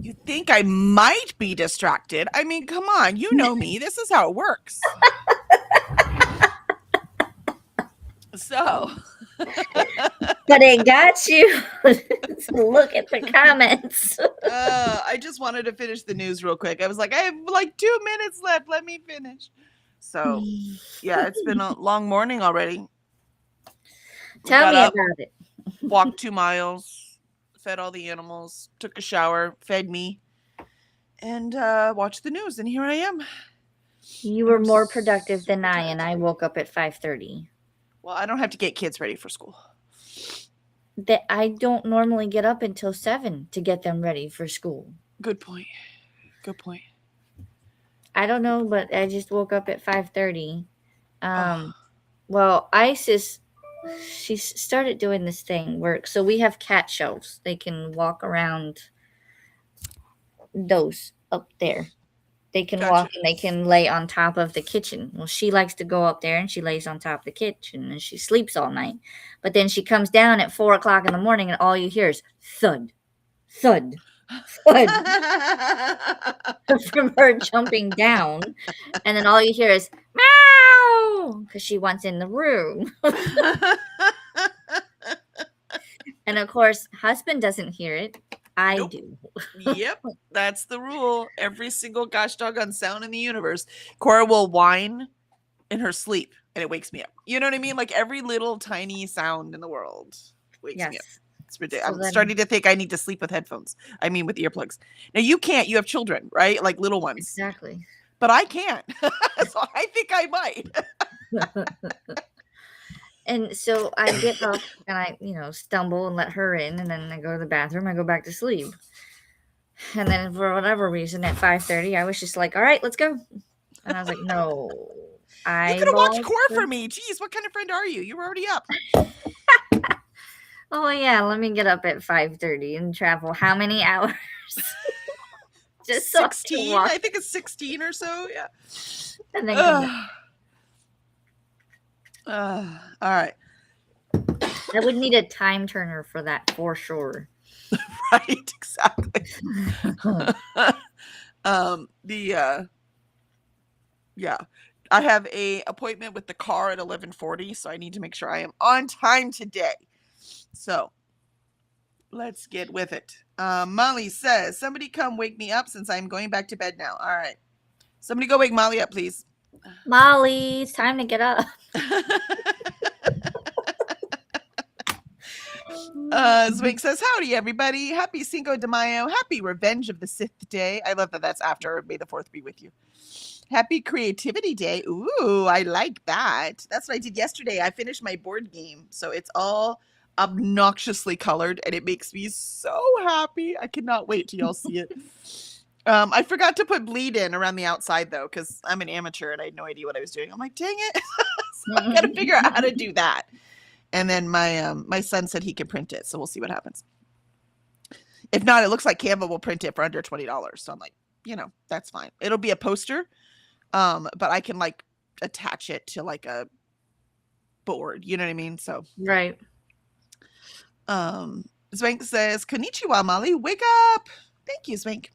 You think I might be distracted? I mean, come on, you know me. This is how it works. So, But it got you. Look at the comments. I just wanted to finish the news real quick. I was like, I have like 2 minutes left. Let me finish. So, yeah, it's been a long morning already. Tell Got me up, about it. walked 2 miles, fed all the animals, took a shower, fed me, and watched the news. And here I am. You And were I'm more productive than super I, tired. and I woke up at 5:30. Well, I don't have to get kids ready for school. That I don't normally get up until 7 to get them ready for school. Good point. Good point. I don't know, but I just woke up at 5:30. Oh, Well, Isis, she started doing this thing where so we have cat shelves. They can walk around those up there. They can walk gotcha. and they can lay on top of the kitchen. Well, she likes to go up there and she lays on top of the kitchen and she sleeps all night. But then she comes down at 4 o'clock in the morning and all you hear is thud, thud, thud from her jumping down. And then all you hear is meow because she wants in the room. And of course, husband doesn't hear it. I Nope. do. Yep, that's the rule. Every single gosh doggone sound in the universe. Cora will whine in her sleep and it wakes me up. You know what I mean? Like every little tiny sound in the world wakes me up. Yes. It's ridiculous. So I'm then, starting to think I need to sleep with headphones. I mean, with earplugs. Now you can't. You have children, right? Like little ones. exactly. But I can't. So I think I might. And so I get up and I, stumble and let her in, and then I go to the bathroom. I go back to sleep, and then for whatever reason, at 5:30, I was just like, "All right, let's go." And I was like, "No, You could have watched eyeballs." Core for me. Jeez, what kind of friend are you? You were already up. Oh yeah, let me get up at 5:30 and travel how many hours? Just so I can 16. walk I think it's 16 or so. Yeah. and then come back. All right. I would need a time turner for that for sure. Right. Exactly. Yeah. I have a appointment with the car at 11:40, so I need to make sure I am on time today. So let's get with it. Molly says, somebody come wake me up since I'm going back to bed now. All right. Somebody go wake Molly up, please. Molly, it's time to get up. Zwink says, howdy, everybody. Happy Cinco de Mayo. Happy Revenge of the Sith Day. I love that that's after May the 4th be with you. Happy Creativity Day. Ooh, I like that. That's what I did yesterday. I finished my board game. So it's all obnoxiously colored and it makes me so happy. I cannot wait till y'all see it. I forgot to put bleed in around the outside though, because I'm an amateur and I had no idea what I was doing. I'm like, dang it. So I gotta figure out how to do that. And then my son said he can print it, so we'll see what happens. If not, it looks like Canva will print it for under $20. So I'm like, that's fine. It'll be a poster, but I can like attach it to like a board. You know what I mean? So Right. Zwank says, "Konnichiwa, Molly. Wake up!" Thank you, Zwank.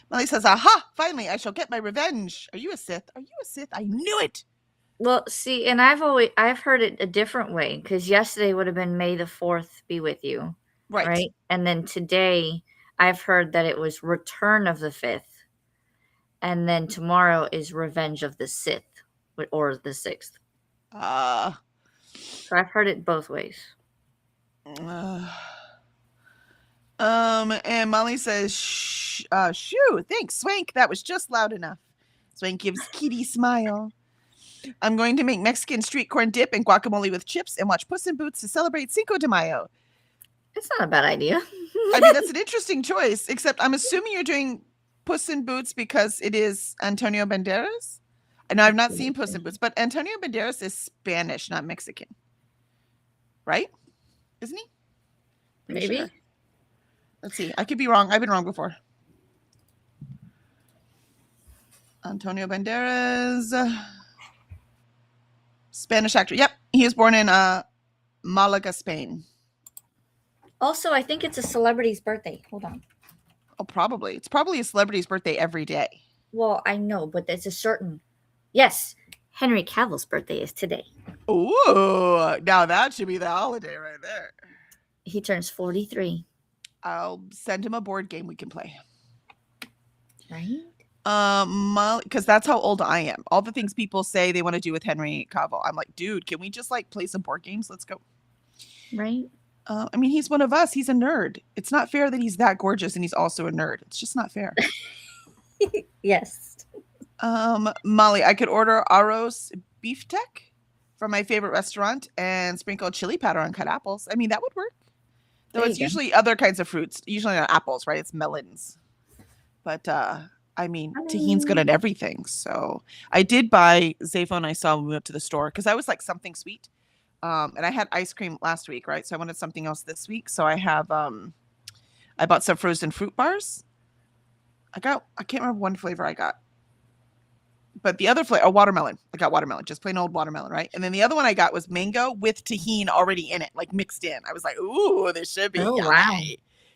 Molly says, "Aha! Finally, I shall get my revenge." Are you a Sith? Are you a Sith? I knew it. Well, see, and I've heard it a different way because yesterday would have been May the 4th be with you, Right. And then today I've heard that it was Return of the 5th, and then tomorrow is Revenge of the Sith or the 6th. So I've heard it both ways. And Molly says, shoo, thanks, Swank. That was just loud enough. Swank gives Kitty smile. I'm going to make Mexican street corn dip and guacamole with chips and watch Puss in Boots to celebrate Cinco de Mayo. It's not a bad idea. I mean, that's an interesting choice, except I'm assuming you're doing Puss in Boots because it is Antonio Banderas. And I've not seen Puss in Boots, but Antonio Banderas is Spanish, not Mexican. Right? Isn't he? Maybe. Sure. Let's see. I could be wrong. I've been wrong before. Antonio Banderas. Spanish actor. Yep. He was born in Malaga, Spain. Also, I think it's a celebrity's birthday. Hold on. Oh, probably. It's probably a celebrity's birthday every day. Well, I know, but there's a certain. Yes, Henry Cavill's birthday is today. Ooh, now that should be the holiday right there. He turns 43. I'll send him a board game we can play. Right? Because that's how old I am. All the things people say they want to do with Henry Cavill, I'm like, dude, can we just like play some board games? Let's go. Right? I mean, he's one of us. He's a nerd. It's not fair that he's that gorgeous and he's also a nerd. It's just not fair. Yes. Molly, I could order arroz beefsteak from my favorite restaurant and sprinkle chili powder on cut apples. I mean, that would work. Though There it's you go. usually other kinds of fruits. Usually not apples, right? It's melons. But I mean, tahine's good at everything. So I did buy Zayphone and I saw when we went to the store because I was like something sweet. And I had ice cream last week, right? So I wanted something else this week. So I have I bought some frozen fruit bars. I can't remember one flavor I got. But the other flavor, watermelon. I got watermelon, just plain old watermelon, right? And then the other one I got was mango with tahine already in it, like mixed in. I was like, ooh, this should be Oh, yummy. wow.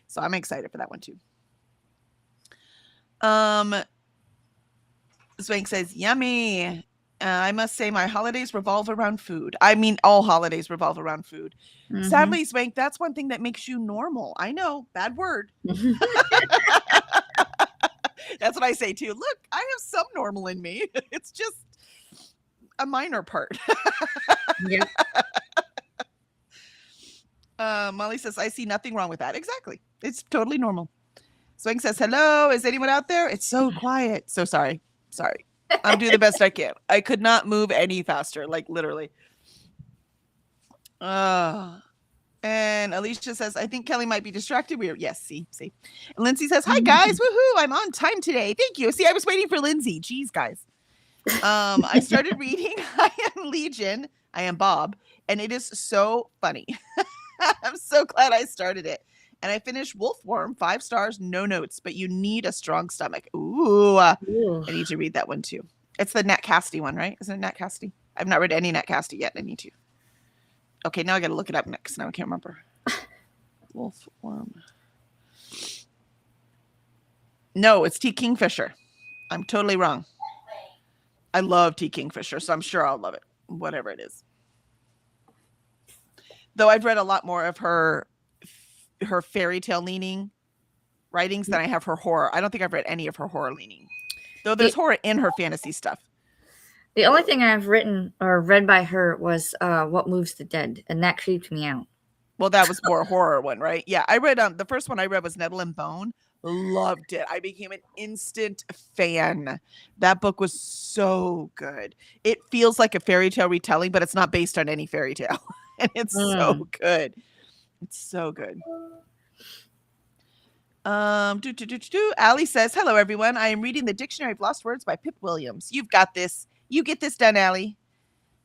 So I'm excited for that one too. Swank says, yummy. I must say my holidays revolve around food. I mean, all holidays revolve around food. Mhm. Sadly, Swank, that's one thing that makes you normal. I know, bad word. That's what I say too. Look, I have some normal in me. It's just a minor part. Yep. Molly says, I see nothing wrong with that. Exactly. It's totally normal. Swing says, hello. Is anyone out there? It's so quiet. So sorry. Sorry. I'm doing the best I can. I could not move any faster, like literally. And Alicia says, I think Kelly might be distracted. Yes, see. And Lindsay says, hi guys, woohoo, I'm on time today. Thank you. See, I was waiting for Lindsay. Jeez, guys. I started reading I Am Legion. I Am Bob. And it is so funny. I'm so glad I started it. And I finished Wolfworm, 5 stars, no notes, but you need a strong stomach. Ooh, I need to read that one too. It's the Nat Cassidy one, right? Isn't it Nat Cassidy? I've not read any Nat Cassidy yet. I need to. Okay, now I got to look it up next. Now I can't remember. Wolfworm. No, it's T. Kingfisher. I'm totally wrong. I love T. Kingfisher, so I'm sure I'll love it. Whatever it is. Though I've read a lot more of her fairy tale leaning writings than I have her horror. I don't think I've read any of her horror leaning. Though there's horror in her fantasy stuff. The only thing I've written or read by her was What Moves the Dead, and that creeped me out. Well, that was more a horror one, right? Yeah, I read the first one I read was Nettle and Bone. Loved it. I became an instant fan. That book was so good. It feels like a fairy tale retelling, but it's not based on any fairy tale. And it's so good. It's so good. Allie says, hello, everyone. I am reading the Dictionary of Lost Words by Pip Williams. You've got this. You get this done, Allie.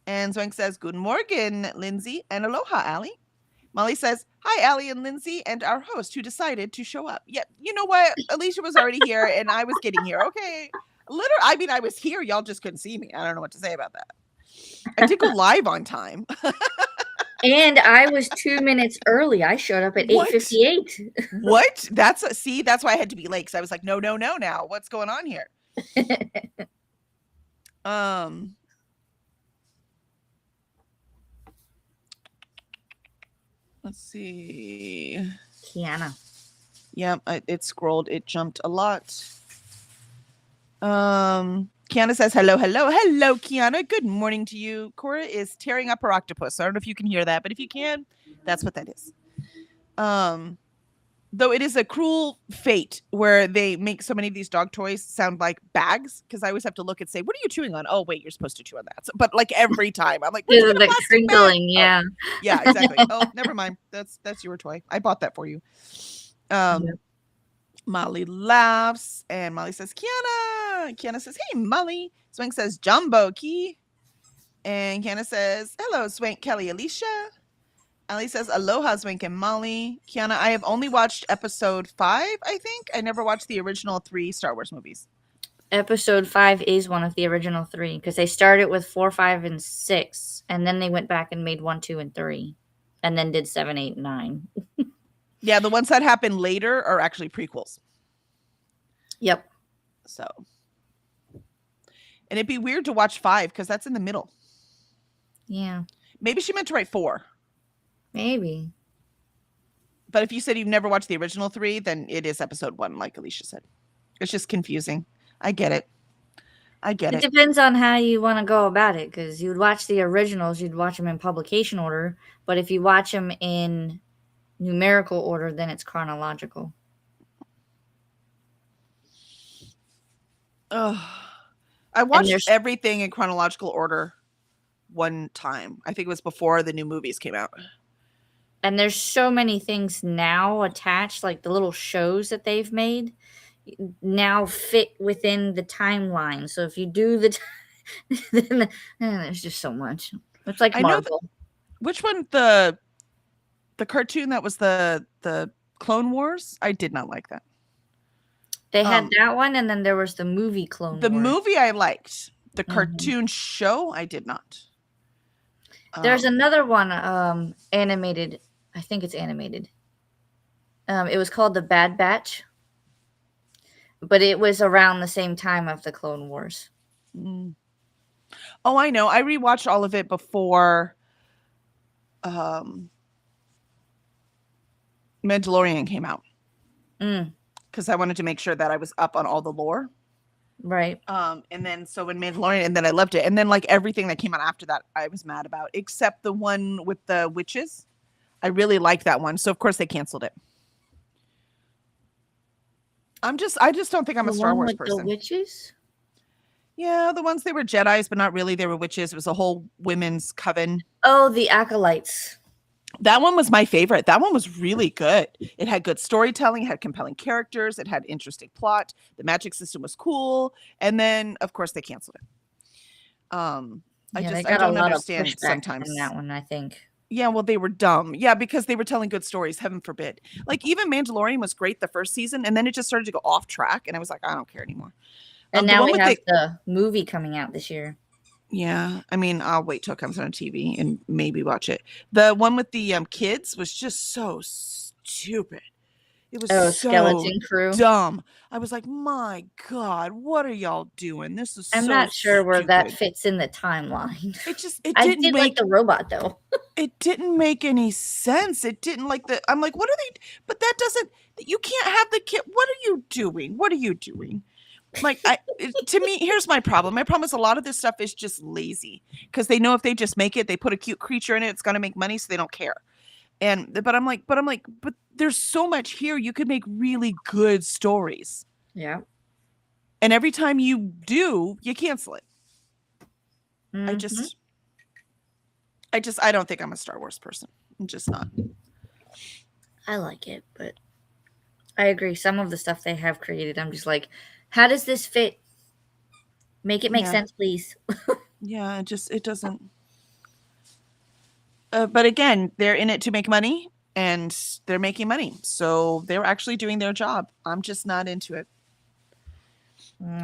And Zwank says, Guten Morgen, Lindsay, and aloha, Allie. Molly says, hi, Allie and Lindsay, and our host who decided to show up. Yeah, you know what? Alicia was already here, and I was getting here. Okay. I mean, I was here. Y'all just couldn't see me. I don't know what to say about that. I did go live on time. And I was 2 minutes early. I showed up at 8:58. What? That's why I had to be late, because I was like, no, now. What's going on here? Let's see. Kiana. Yeah, it scrolled. It jumped a lot. Kiana says, hello, Kiana. Good morning to you. Cora is tearing up her octopus. I don't know if you can hear that, but if you can, that's what that is. Though it is a cruel fate where they make so many of these dog toys sound like bags, because I always have to look and say, what are you chewing on? Oh, wait, you're supposed to chew on that. So, but like every time, I'm like, The crinkling, yeah. Oh, yeah, exactly. Oh, never mind. That's your toy. I bought that for you. Molly laughs, and Molly says, Kiana. Kiana says, hey, Molly. Swank says, Jumbo Key. And Kiana says, hello, Swank, Kelly, Alicia. Allie says, aloha, Swank and Molly. Kiana, I have only watched episode 5, I think. I never watched the original 3 Star Wars movies. Episode 5 is one of the original 3, because they started with 4, 5, and 6, and then they went back and made 1, 2, and 3, and then did 7, 8, and 9. Yeah, the ones that happened later are actually prequels. Yep. So, and it'd be weird to watch 5 because that's in the middle. Yeah. Maybe she meant to write 4. Maybe. But if you said you've never watched the original 3, then it is episode 1, like Alicia said. It's just confusing. I get it. It depends on how you want to go about it, because you would watch the originals, you'd watch them in publication order, but if you watch them in numerical order, then it's chronological. I watched everything in chronological order one time. I think it was before the new movies came out. And there's so many things now attached, like the little shows that they've made now fit within the timeline. So if you do then there's just so much. It's like Marvel. Which one? The cartoon that was the Clone Wars? I did not like that. They had that one, and then there was the movie Clone Wars. The movie I liked. The cartoon show I did not. There's another one animated. I think it's animated. It was called The Bad Batch. But it was around the same time of the Clone Wars. Oh, I know. I rewatched all of it before Mandalorian came out. Because I wanted to make sure that I was up on all the lore. Right. And then so when Mandalorian, and then I loved it. And then like everything that came out after that, I was mad about, except the one with the witches. I really liked that one. So of course they canceled it. I just don't think I'm a Star Wars person. The witches? Yeah, the ones they were Jedis, but not really. They were witches. It was a whole women's coven. Oh, the Acolytes. That one was my favorite. That one was really good. It had good storytelling, had compelling characters, it had interesting plot. The magic system was cool, and then of course they canceled it. I don't understand sometimes in that one, I think. Yeah, well, they were dumb. Yeah, because they were telling good stories, heaven forbid. Like, even Mandalorian was great the first season, and then it just started to go off track, and I was like, I don't care anymore. And now we have the movie coming out this year. Yeah, I mean, I'll wait till it comes on TV and maybe watch it. The one with the kids was just so stupid. It was so Skeleton Crew. Dumb. I was like, my God, what are y'all doing? This is I'm not sure where that fits in the timeline. I did like the robot though. It didn't make any sense. It didn't I'm like, what are they? But that doesn't, you can't have the kid. What are you doing? What are you doing? Like, to me, here's my problem. My problem is a lot of this stuff is just lazy because they know if they just make it, they put a cute creature in it, it's going to make money, so they don't care. But I'm like, but there's so much here. You could make really good stories. Yeah. And every time you do, you cancel it. I don't think I'm a Star Wars person. I'm just not. I like it, but I agree. Some of the stuff they have created, I'm just like, how does this fit? Make it make sense, please. Yeah, it doesn't. But again, they're in it to make money, and they're making money. So they're actually doing their job. I'm just not into it.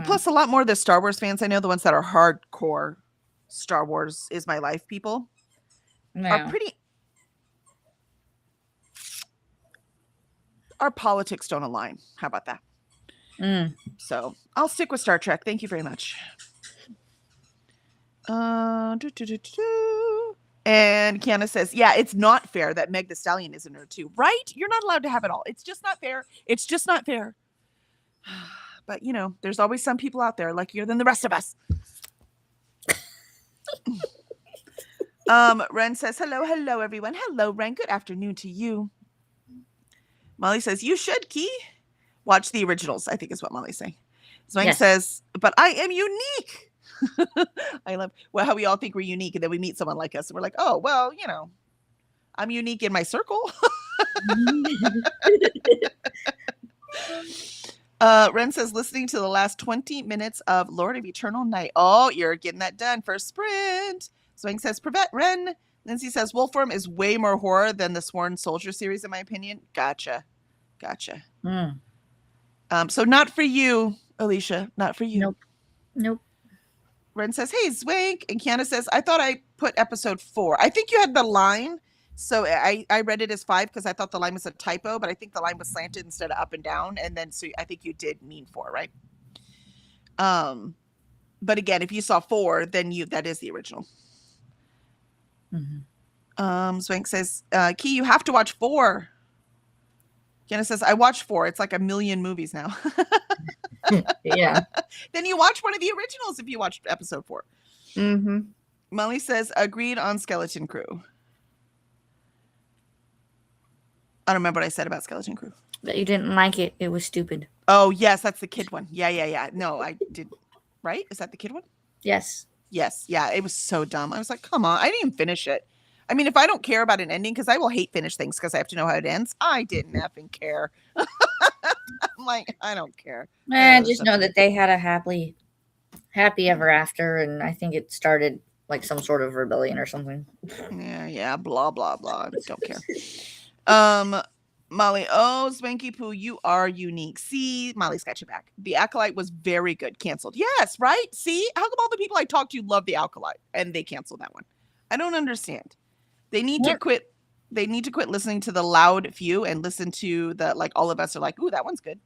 Plus, a lot more of the Star Wars fans I know, the ones that are hardcore Star Wars is my life people, are pretty. Our politics don't align. How about that? So I'll stick with Star Trek. Thank you very much. And Kiana says, yeah, it's not fair that Meg the Stallion is in her too. Right? You're not allowed to have it all. It's just not fair. It's just not fair. But, you know, there's always some people out there luckier than the rest of us. Ren says, hello, everyone. Hello, Ren. Good afternoon to you. Molly says, you should, Key. Watch the originals, I think is what Molly's saying. Zwang says, but I am unique. I love how we all think we're unique, and then we meet someone like us, and we're like, oh, well, you know, I'm unique in my circle. Ren says, listening to the last 20 minutes of Lord of Eternal Night. Oh, you're getting that done. First sprint. Zwang says, prevent Ren. Lindsay says, Wolfram is way more horror than the Sworn Soldier series, in my opinion. Gotcha. So not for you, Alicia. Not for you. Nope. Ren says, hey, Zwank. And Kiana says, I thought I put episode 4. I think you had the line So I read it as 5 because I thought the line was a typo, but I think the line was slanted instead of up and down, and then so I think you did mean 4, right? But again, if you saw 4, then that is the original. Swank says, Key, you have to watch 4. Jenna says, I watched 4. It's like a million movies now. Yeah. Then you watch one of the originals if you watched episode 4. Molly says, agreed on Skeleton Crew. I don't remember what I said about Skeleton Crew. That you didn't like it. It was stupid. Oh, yes, that's the kid one. Yeah. No, I did. Right? Is that the kid one? Yes. Yes. Yeah, it was so dumb. I was like, come on. I didn't even finish it. I mean, if I don't care about an ending, because I will hate finish things because I have to know how it ends, I didn't effing care. I'm like, I don't care. I just know that they had a happy ever after, and I think it started like some sort of rebellion or something. Yeah, blah, blah, blah. Don't care. Molly, oh, Spanky Poo, you are unique. See, Molly's got your back. The Acolyte was very good. Canceled. Yes, right? See? How come all the people I talked to love The Acolyte and they canceled that one? I don't understand. They need to quit. They need to quit listening to the loud few and listen to the, like, all of us are like, ooh, that one's good.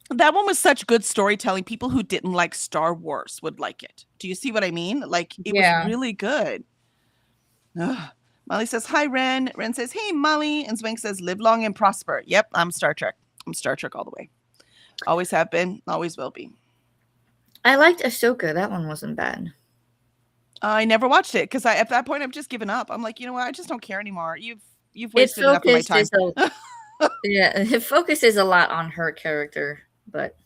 That one was such good storytelling. People who didn't like Star Wars would like it. Do you see what I mean? Like, it was really good. Ugh. Molly says, hi, Ren. Ren says, hey, Molly. And Swank says, live long and prosper. Yep, I'm Star Trek. I'm Star Trek all the way. Always have been, always will be. I liked Ahsoka. That one wasn't bad. I never watched it because at that point I've just given up. I'm like, you know what? I just don't care anymore. You've wasted enough of my time. It focuses a lot on her character, but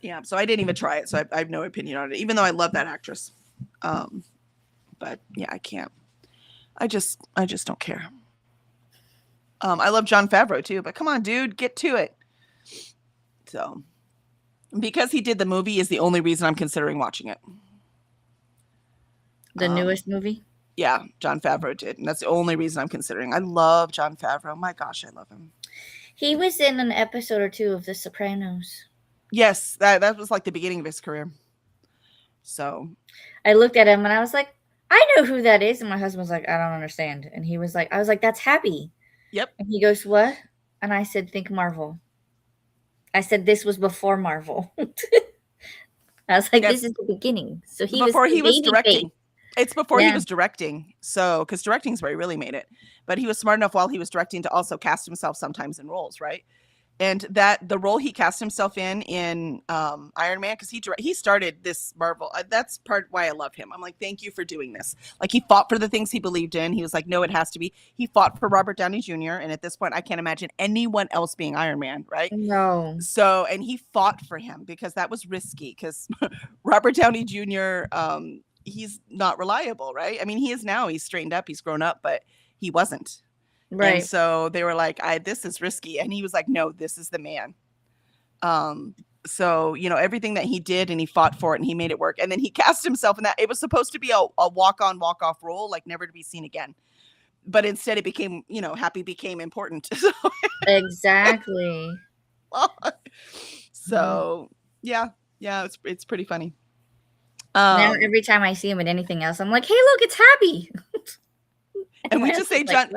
yeah. So I didn't even try it. So I have no opinion on it, even though I love that actress. But yeah, I can't. I just don't care. I love Jon Favreau too, but come on, dude, get to it. So because he did the movie is the only reason I'm considering watching it. The newest movie? Yeah, Jon Favreau did. And that's the only reason I'm considering. I love Jon Favreau. My gosh, I love him. He was in an episode or 2 of The Sopranos. Yes, that was like the beginning of his career. So I looked at him and I was like, I know who that is. And my husband was like, I don't understand. And he was like, I was like, that's Happy. Yep. And he goes, what? And I said, think Marvel. I said, this was before Marvel. I was like, this is the beginning. So he was directing. It's before he was directing. So, because directing is where he really made it. But he was smart enough while he was directing to also cast himself sometimes in roles, right? And that the role he cast himself in Iron Man, because he started this Marvel. That's part why I love him. I'm like, thank you for doing this. Like, he fought for the things he believed in. He was like, no, it has to be. He fought for Robert Downey Jr. And at this point, I can't imagine anyone else being Iron Man, right? No. So, and he fought for him because that was risky. Because Robert Downey Jr. He's not reliable, right? I mean, he is now. He's straightened up. He's grown up, but he wasn't. Right. And so they were like, this is risky. And he was like, no, this is the man. So, you know, everything that he did and he fought for it and he made it work. And then he cast himself in that. It was supposed to be a walk-on, walk-off role, like never to be seen again. But instead it became, you know, Happy became important. Exactly. So, yeah, it's pretty funny. Now every time I see him in anything else, I'm like, hey, look, it's Happy. And we just say, John,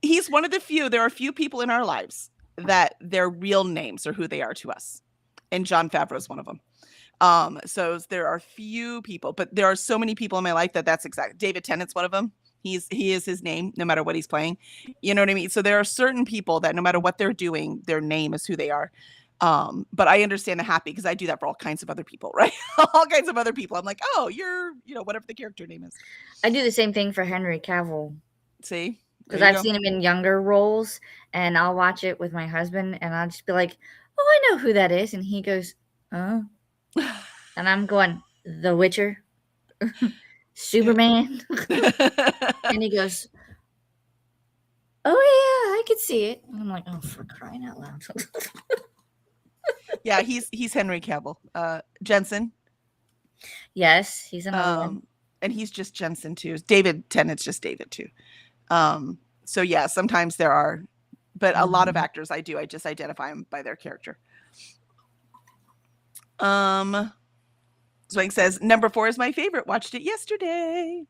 he's one of the few. There are a few people in our lives that their real names are who they are to us. And Jon Favreau is one of them. So there are few people, but there are so many people in my life that's exact. David Tennant's one of them. He is his name, no matter what he's playing. You know what I mean? So there are certain people that no matter what they're doing, their name is who they are. But I understand the Happy because I do that for all kinds of other people, right? All kinds of other people. I'm like, oh, you're, you know, whatever the character name is. I do the same thing for Henry Cavill. See? Because I've seen him in younger roles and I'll watch it with my husband and I'll just be like, oh, I know who that is. And he goes, oh. And I'm going, The Witcher, Superman. And he goes, oh, yeah, I could see it. And I'm like, oh, for crying out loud. Yeah, he's Henry Cavill. Jensen. Yes, he's another one. And he's just Jensen too. David Tennant's just David too. So yeah, sometimes there are, but a lot of actors I just identify them by their character. Swank says, number 4 is my favorite. Watched it yesterday.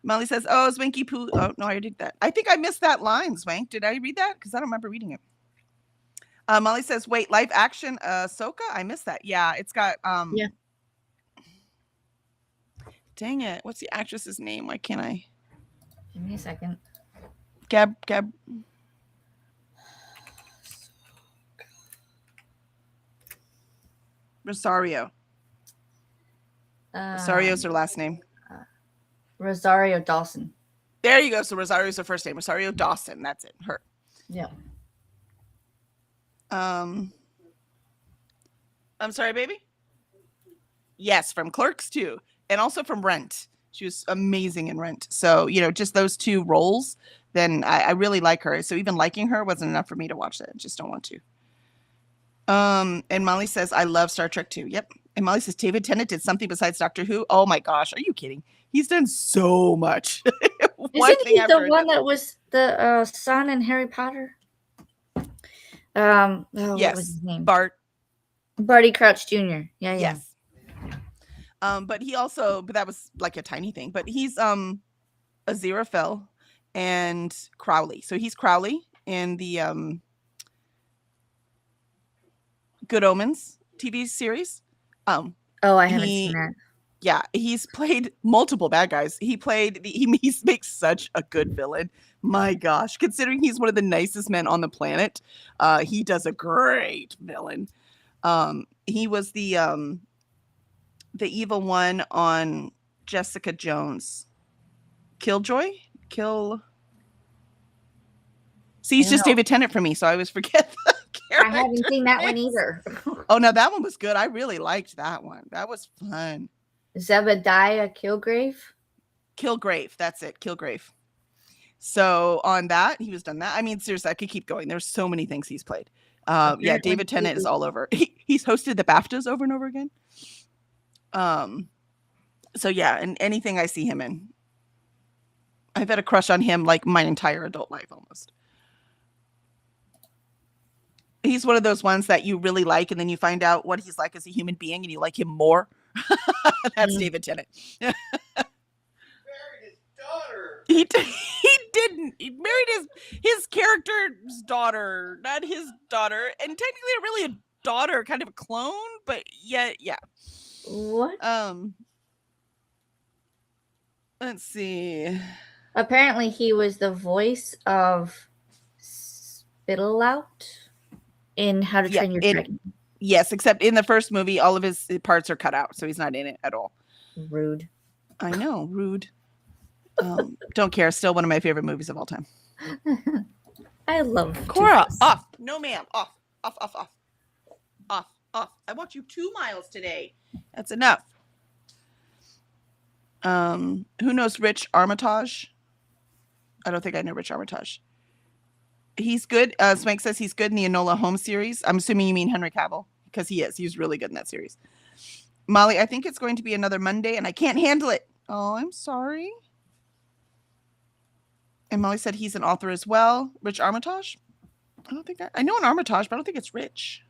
Molly says, "Oh, Swanky Poo." Oh no, I did that. I think I missed that line, Swank. Did I read that? Because I don't remember reading it. Molly says, "Wait, live action Ahsoka." I missed that. Yeah, it's got Yeah. Dang it! What's the actress's name? Why can't I? Give me a second. Gab. Rosario. Rosario's her last name. Rosario Dawson. There you go. So Rosario's her first name. Rosario Dawson. That's it. Her. Yeah. I'm sorry, baby. Yes, from Clerks too, and also from Rent. She was amazing in Rent. So just those two roles. Then I really like her. So even liking her wasn't enough for me to watch that. I just don't want to. And Molly says, "I love Star Trek too." Yep. And Molly says, "David Tennant did something besides Doctor Who." Oh my gosh, are you kidding? He's done so much. Isn't he the one that was the son in Harry Potter? Yes. What was his name? Barty Crouch Jr. Yeah. Yes. But that was like a tiny thing. But he's Aziraphale and Crowley. So he's Crowley in the Good Omens TV series. I haven't seen that. Yeah, he's played multiple bad guys. He makes such a good villain. My gosh, considering he's one of the nicest men on the planet, he does a great villain. He was the evil one on Jessica Jones. Killjoy? See, he's just David Tennant for me, so I always forget the character. I haven't seen that one either. Oh, no, that one was good. I really liked that one. That was fun. Zebediah Kilgrave? Kilgrave, that's it. Kilgrave. So on that, he was done that. I mean, seriously, I could keep going. There's so many things he's played. Yeah, David Tennant is all over. He's hosted the BAFTAs over and over again. So yeah, and anything I see him in, I've had a crush on him like my entire adult life almost. He's one of those ones that you really like, and then you find out what he's like as a human being, and you like him more. That's David Tennant. He married his daughter. He didn't. He married his character's daughter, not his daughter, and technically really a daughter, kind of a clone, but yeah. What? Let's see. Apparently, he was the voice of Spittle in How to Train Your Dragon. Yes, except in the first movie, all of his parts are cut out, so he's not in it at all. Rude. I know, rude. Don't care. Still one of my favorite movies of all time. I love Cora. Off. No, ma'am. Off. I want you 2 miles today. That's enough. Who knows Rich Armitage? I don't think I know Rich Armitage. He's good. Swank says he's good in the Enola Holmes series. I'm assuming you mean Henry Cavill, because he is. He's really good in that series. Molly, I think it's going to be another Monday, and I can't handle it. Oh, I'm sorry. And Molly said he's an author as well. Rich Armitage? I don't think I know an Armitage, but I don't think it's Rich.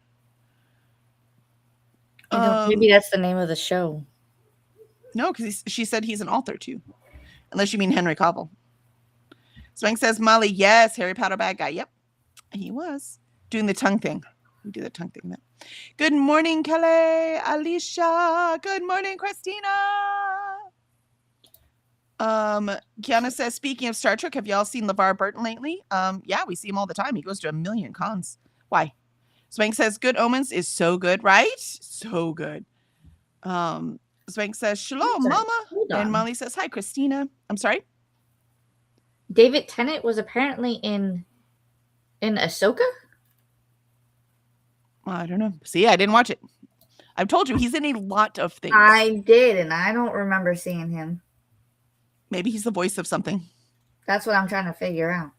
Maybe that's the name of the show. No, because she said he's an author too. Unless you mean Henry Cavill. Swank says, Molly, yes, Harry Potter bad guy. Yep, he was. Doing the tongue thing. We do the tongue thing. Good morning, Kelly, Alicia. Good morning, Christina. Kiana says, speaking of Star Trek, have y'all seen LeVar Burton lately? Yeah, we see him all the time. He goes to a million cons. Why? Swank says, Good Omens is so good, right? So good. Swank says, Shalom, Mama. And Molly says, hi, Christina. I'm sorry? David Tennant was apparently in Ahsoka? I don't know. See, I didn't watch it. I've told you, he's in a lot of things. I did, and I don't remember seeing him. Maybe he's the voice of something. That's what I'm trying to figure out.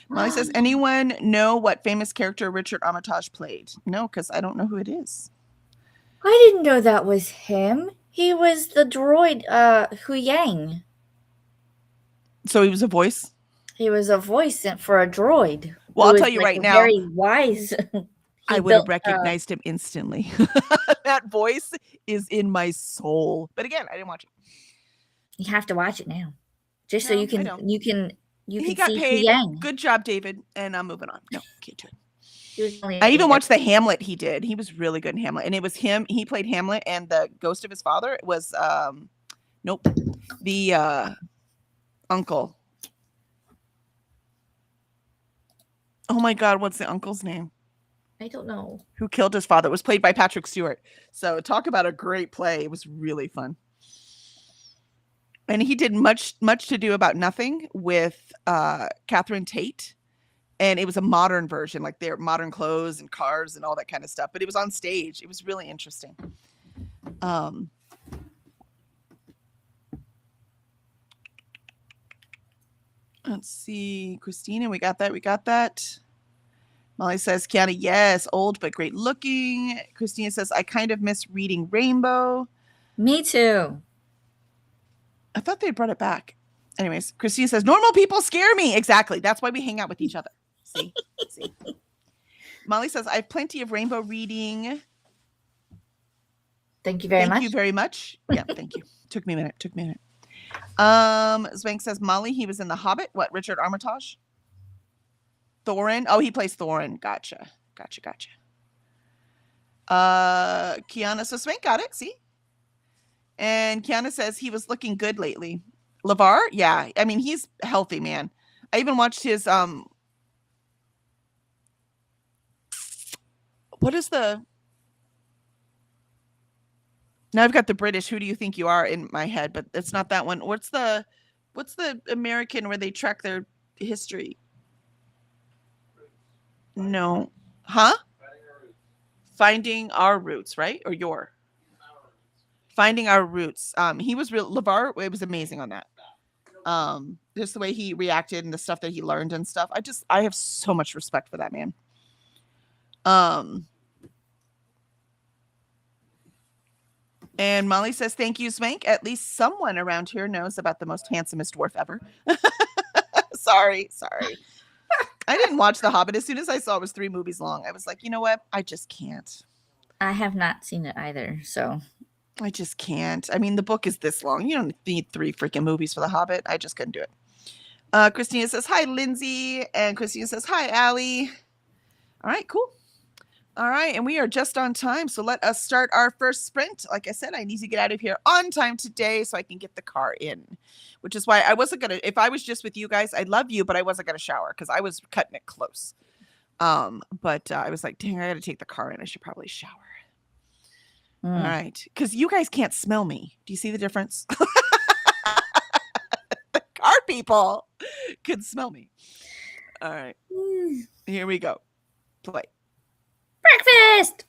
Molly says, anyone know what famous character Richard Armitage played? No, because I don't know who it is. I didn't know that was him. He was the droid, Hu Yang. So he was a voice? He was a voice for a droid. Well, I'll tell you right now. Very wise He I would have built. recognized him instantly. That voice is in my soul. But again, I didn't watch it. You have to watch it now, just so No, you I can don't. you He can got see Fu paid. Yang. Good job, David. And I'm moving on. No, can't do it. He was only I even in watched the Hamlet he did. He was really good in Hamlet. And it was him. He played Hamlet, and the ghost of his father was nope. The uncle. Oh my god, what's the uncle's name? I don't know. Who killed his father? It was played by Patrick Stewart. So talk about a great play. It was really fun. And he did much to do about nothing with Catherine Tate. And it was a modern version, like their modern clothes and cars and all that kind of stuff. But it was on stage. It was really interesting. Let's see, Christina, we got that. Molly says, Kiana, yes, old but great looking. Christina says, I kind of miss reading Rainbow. Me too. I thought they brought it back. Anyways, Christina says, normal people scare me. Exactly. That's why we hang out with each other. See? Molly says, I have plenty of Rainbow reading. Thank you very much. Thank you very much. Yeah, thank you. Took me a minute. Zwank says, Molly, he was in The Hobbit. What, Richard Armitage? Thorin? Oh, he plays Thorin. Gotcha. Kiana, so Zwank got it. See? And Kiana says he was looking good lately. LeVar? Yeah. I mean, he's healthy, man. I even watched his what is the now I've got the British Who Do You Think You Are in my head, but it's not that one. What's the American where they track their history? No. Huh? Finding Our Roots, right? Or your Finding Our Roots. He was real LeVar, it was amazing on that. Just the way he reacted and the stuff that he learned and stuff. I have so much respect for that man. And Molly says, thank you, Zwank. At least someone around here knows about the most handsomest dwarf ever. Sorry. I didn't watch The Hobbit. As soon as I saw it was 3 movies long, I was like, you know what? I just can't. I have not seen it either, so. I just can't. I mean, the book is this long. You don't need 3 freaking movies for The Hobbit. I just couldn't do it. Christina says, hi, Lindsay. And Christina says, hi, Allie. All right, cool. All right, and we are just on time, so let us start our first sprint. Like I said, I need to get out of here on time today so I can get the car in, which is why I wasn't going to, if I was just with you guys, I love you, but I wasn't going to shower because I was cutting it close. But I was like, dang, I got to take the car in. I should probably shower. All right, because you guys can't smell me. Do you see the difference? The car people could smell me. All right, here we go. Play. Breakfast!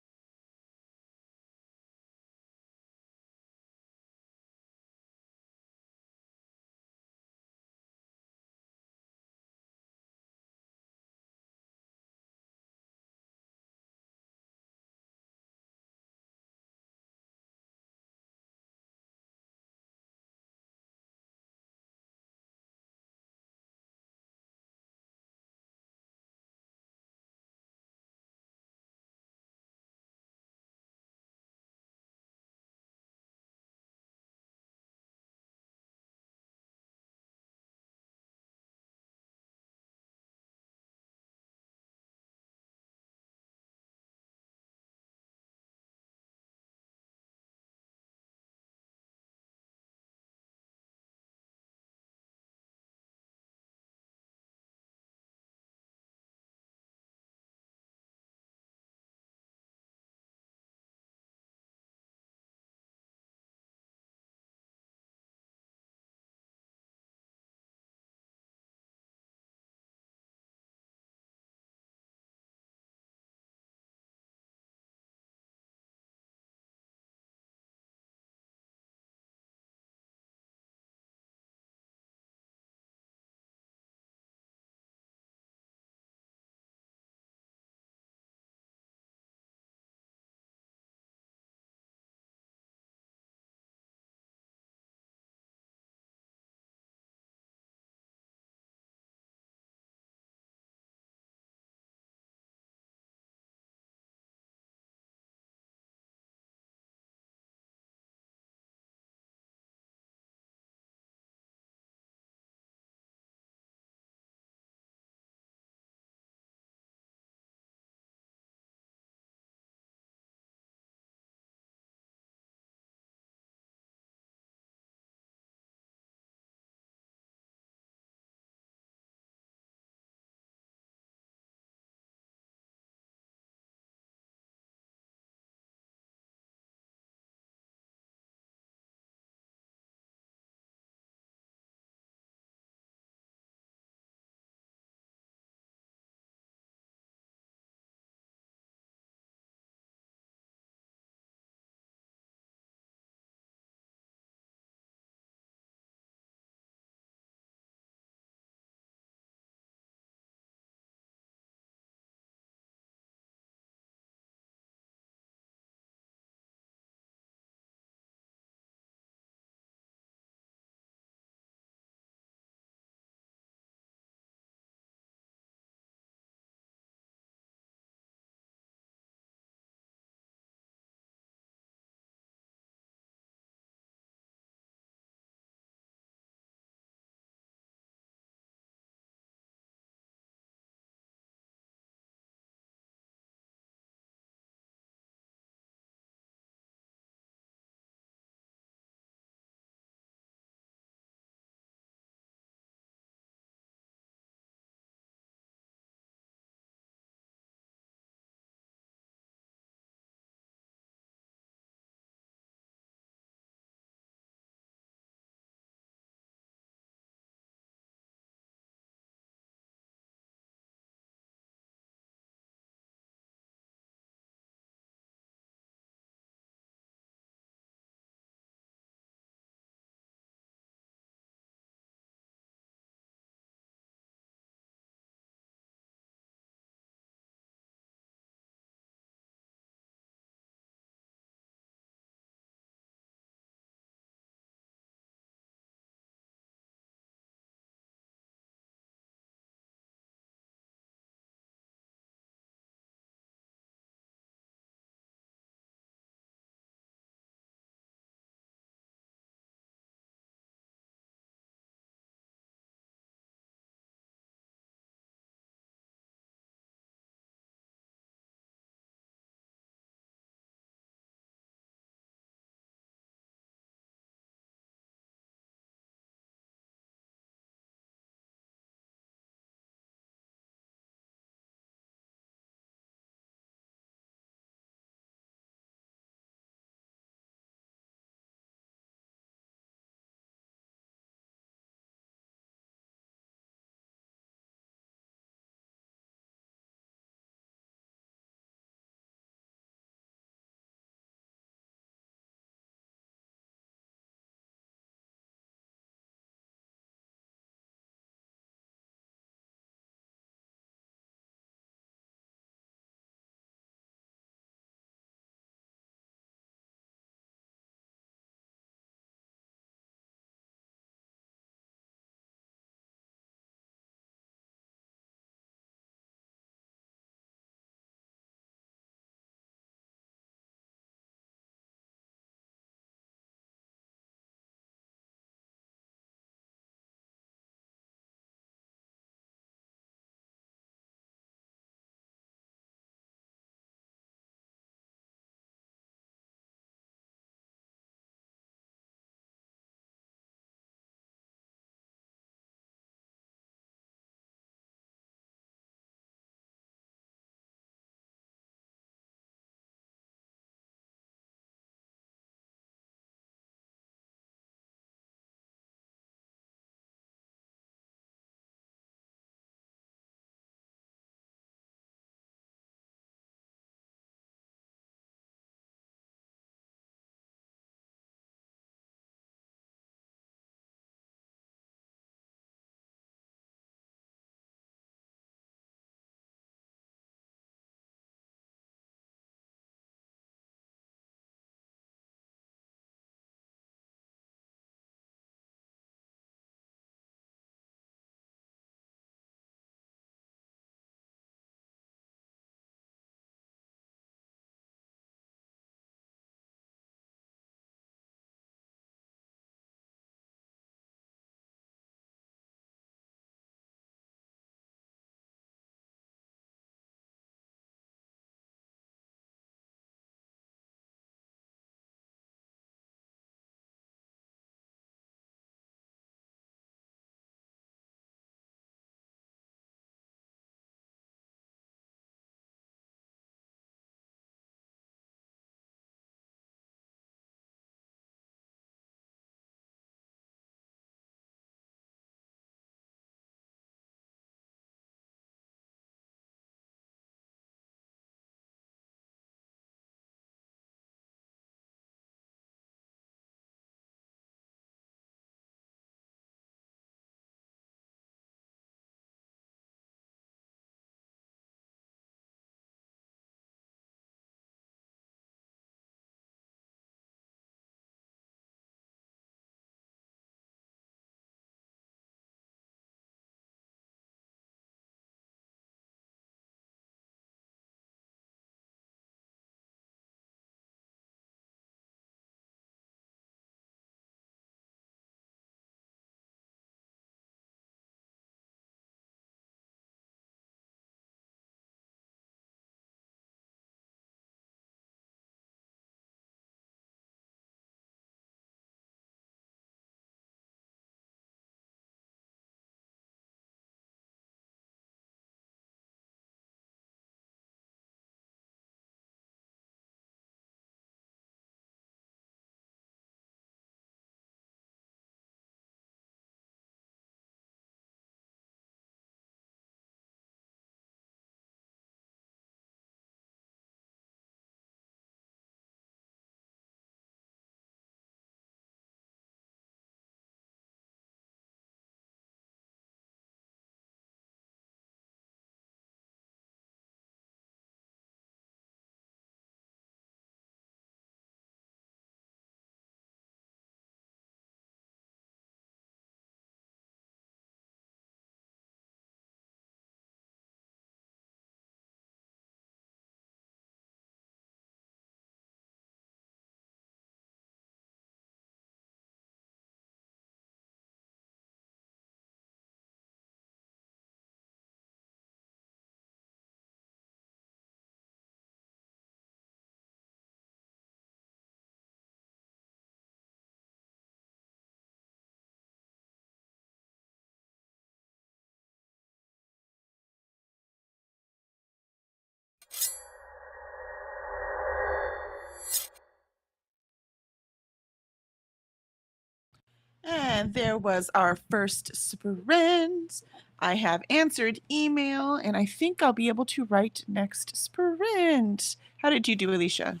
And there was our first sprint. I have answered email, and I think I'll be able to write next sprint. How did you do, Alicia?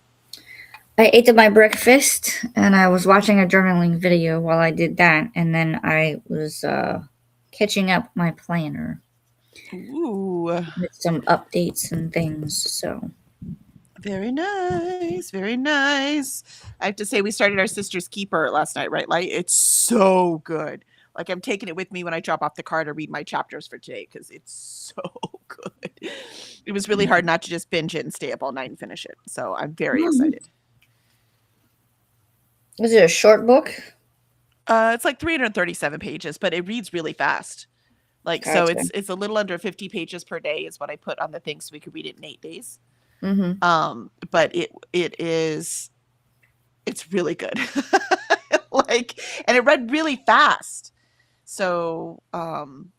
I ate my breakfast and I was watching a journaling video while I did that, and then I was catching up my planner Ooh, with some updates and things. So very nice, very nice. I have to say, we started our Sister's Keeper last night, right? Like, it's so good. Like, I'm taking it with me when I drop off the car to read my chapters for today because it's so good. It was really hard not to just binge it and stay up all night and finish it. So I'm very excited. was it a short book? It's like 337 pages, but it reads really fast. Like, so Gotcha. it's a little under 50 pages per day is what I put on the thing so we could read it in 8 days. But it's really good. Like, and it read really fast. So I'm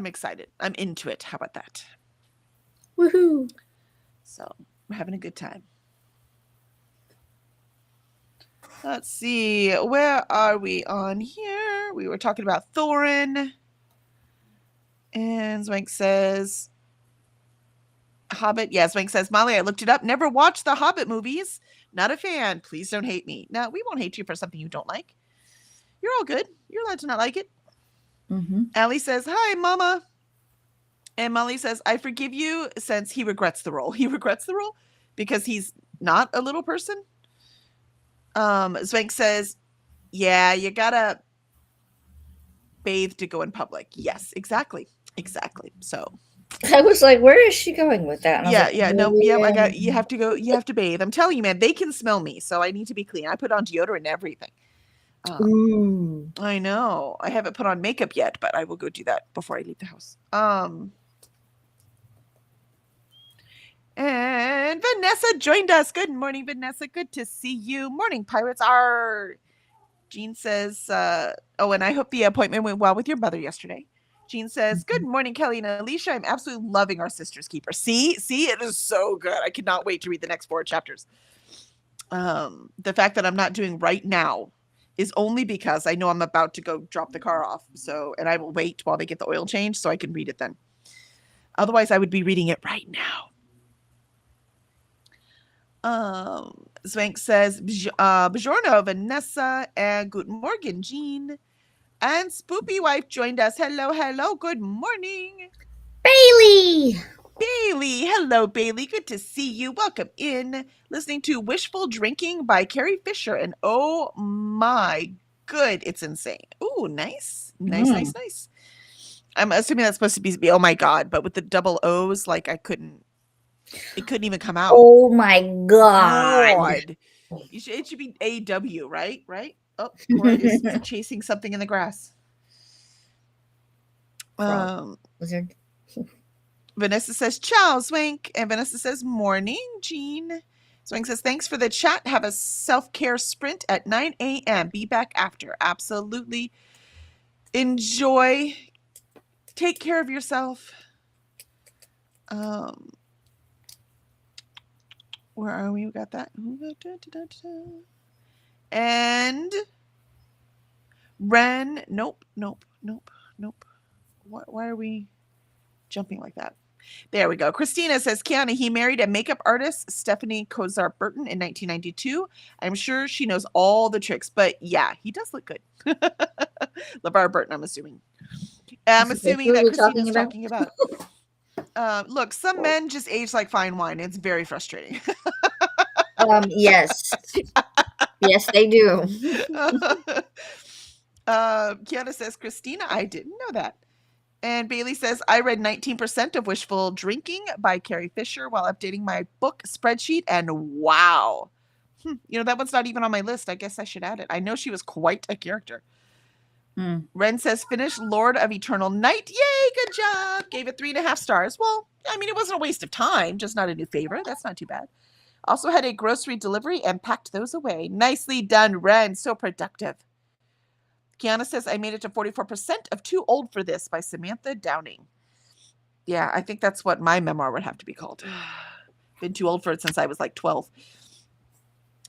excited. I'm into it. How about that? Woohoo! So we're having a good time. Let's see, where are we on here? We were talking about Thorin. And Zwank says, Hobbit. Yeah, Zwank says, Molly, I looked it up. Never watched the Hobbit movies. Not a fan. Please don't hate me. No, we won't hate you for something you don't like. You're all good. You're allowed to not like it. Allie says, hi, Mama. And Molly says, I forgive you since he regrets the role. He regrets the role because he's not a little person. Zwank says, yeah, you gotta bathe to go in public. Yes, exactly. So I was like, where is she going with that? And I was like, you have to go, you have to bathe. I'm telling you, man, they can smell me, so I need to be clean. I put on deodorant and everything. I know. I haven't put on makeup yet, but I will go do that before I leave the house. And Vanessa joined us. Good morning, Vanessa. Good to see you. Morning, Pirates. Jean says, and I hope the appointment went well with your mother yesterday. Jean says, good morning, Kelly and Alicia. I'm absolutely loving our Sister's Keeper. See, it is so good. I cannot wait to read the next 4 chapters. The fact that I'm not doing right now is only because I know I'm about to go drop the car off. So, and I will wait while they get the oil change so I can read it then. Otherwise, I would be reading it right now. Zwank says, Buongiorno, Vanessa, and good morning, Jean. And Spoopy Wife joined us. Hello. Good morning. Bailey. Hello, Bailey. Good to see you. Welcome in. Listening to Wishful Drinking by Carrie Fisher. And oh my good, it's insane. Ooh, nice. Nice. I'm assuming that's supposed to be oh my god, but with the double O's, like it couldn't even come out. Oh my god. It should be AW, right? Oh, Cora is chasing something in the grass. Wizard. Vanessa says, ciao, Zwank. And Vanessa says, morning, Jean. Zwank says, thanks for the chat. Have a self-care sprint at 9 a.m. Be back after. Absolutely. Enjoy. Take care of yourself. Where are we? We got that. And Ren. Nope. Why are we jumping like that? There we go. Christina says, Kiana, he married a makeup artist, Stephanie Kozar Burton, in 1992. I'm sure she knows all the tricks, but yeah, he does look good. LeVar Burton, I'm assuming. I'm assuming that Christina's talking about. Look, some men just age like fine wine. It's very frustrating. Yes. Yes, they do. Kiana says, Christina, I didn't know that. And Bailey says, I read 19% of Wishful Drinking by Carrie Fisher while updating my book spreadsheet, and wow. That one's not even on my list. I guess I should add it. I know she was quite a character. Ren says, finish Lord of Eternal Night. Yay, good job. Gave it 3.5 stars. Well, I mean, it wasn't a waste of time, just not a new favorite. That's not too bad. Also had a grocery delivery and packed those away. Nicely done, Ren. So productive. Kiana says, I made it to 44% of Too Old for This by Samantha Downing. Yeah, I think that's what my memoir would have to be called. Been too old for it since I was like 12.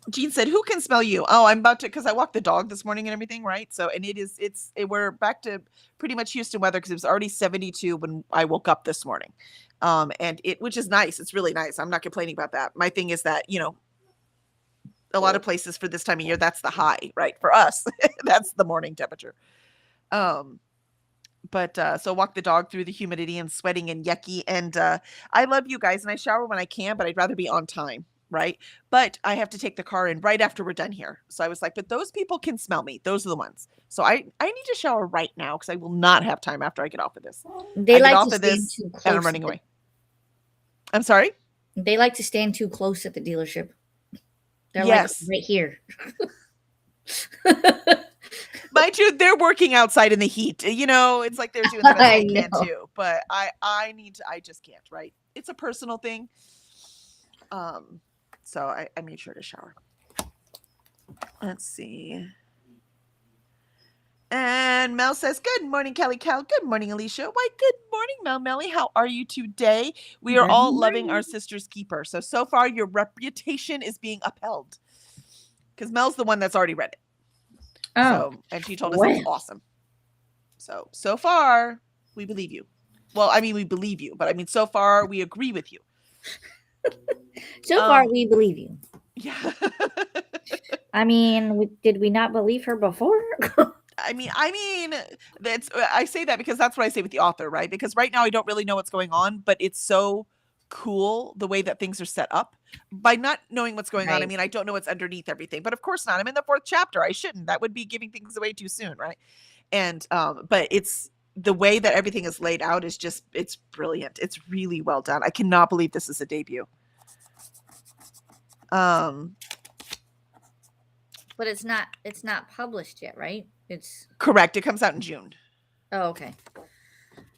Jean said, "Who can smell you?" Oh, I'm about to, because I walked the dog this morning and everything, right? So, and we're back to pretty much Houston weather because it was already 72 when I woke up this morning, and which is nice. It's really nice. I'm not complaining about that. My thing is that a lot of places for this time of year, that's the high, right? For us, that's the morning temperature. But so walk the dog through the humidity and sweating and yucky. And I love you guys, and I shower when I can, but I'd rather be on time, right? But I have to take the car in right after we're done here. So I was like, but those people can smell me. Those are the ones. So I need to shower right now because I will not have time after I get off of this. They I get like off to of stand this too and I'm close. running away. I'm sorry? They like to stand too close at the dealership. They're Yes. like right here. Mind you, they're working outside in the heat. It's like they're doing the best they can too. But I just can't, right? It's a personal thing. So I made sure to shower. Let's see. And Mel says, "Good morning, Kelly Cal. Good morning, Alicia. Why, good morning, Mel Melly. How are you today? We are all loving our sister's keeper. So far, your reputation is being upheld. Because Mel's the one that's already read it. Oh. And she told us it's awesome. So far, we believe you. Well, I mean, we believe you, but I mean, so far, we agree with you. So far, we believe you. Yeah. I mean, did we not believe her before? I mean, I say that because that's what I say with the author, right? Because right now I don't really know what's going on, but it's so cool the way that things are set up. By not knowing what's going on, I mean, I don't know what's underneath everything, but of course not. I'm in the 4th chapter. I shouldn't. That would be giving things away too soon, right? And but it's the way that everything is laid out is just, it's brilliant. It's really well done. I cannot believe this is a debut. But it's not published yet, right? It's correct. It comes out in June. Oh, okay.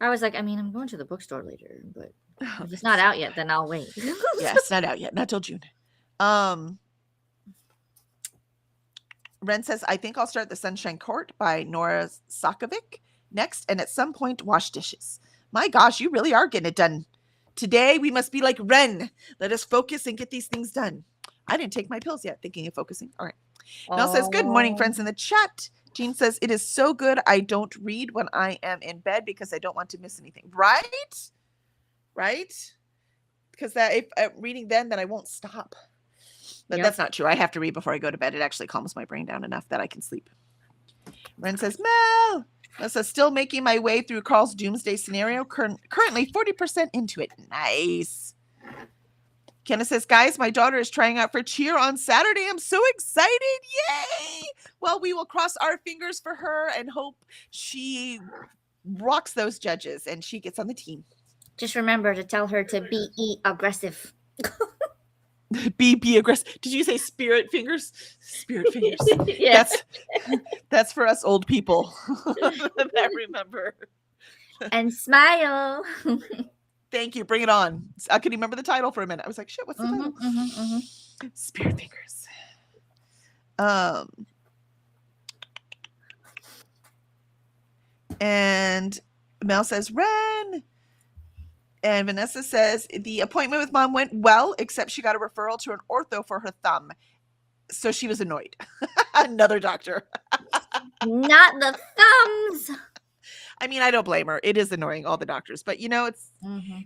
I was like, I mean, I'm going to the bookstore later, but if it's not out yet, then I'll wait. Yeah, it's not out yet. Not till June. Ren says, "I think I'll start The Sunshine Court by Nora Sakavic next, and at some point wash dishes." My gosh, you really are getting it done. Today we must be like Ren. Let us focus and get these things done. I didn't take my pills yet, thinking of focusing. All right. Mel says, "Good morning, friends in the chat." Jean says, "It is so good. I don't read when I am in bed because I don't want to miss anything." Right? Right? Because if I'm reading then I won't stop. But that's not true. I have to read before I go to bed. It actually calms my brain down enough that I can sleep. Ren says, "Mel." Mel says, "Still making my way through Carl's doomsday scenario. Currently 40% into it." Nice. Kenna says, "Guys, my daughter is trying out for cheer on Saturday. I'm so excited. Yay!" Well, we will cross our fingers for her and hope she rocks those judges and she gets on the team. Just remember to tell her to be aggressive. Be aggressive. Did you say spirit fingers? Spirit fingers. Yeah. That's for us old people that remember. And smile. Thank you. Bring it on. I couldn't remember the title for a minute. I was like, shit, what's the title? Spirit fingers. And Mel says, "Ren." And Vanessa says, "The appointment with mom went well, except she got a referral to an ortho for her thumb. So she was annoyed." Another doctor. Not the thumbs. I mean, I don't blame her. It is annoying, all the doctors. But, it's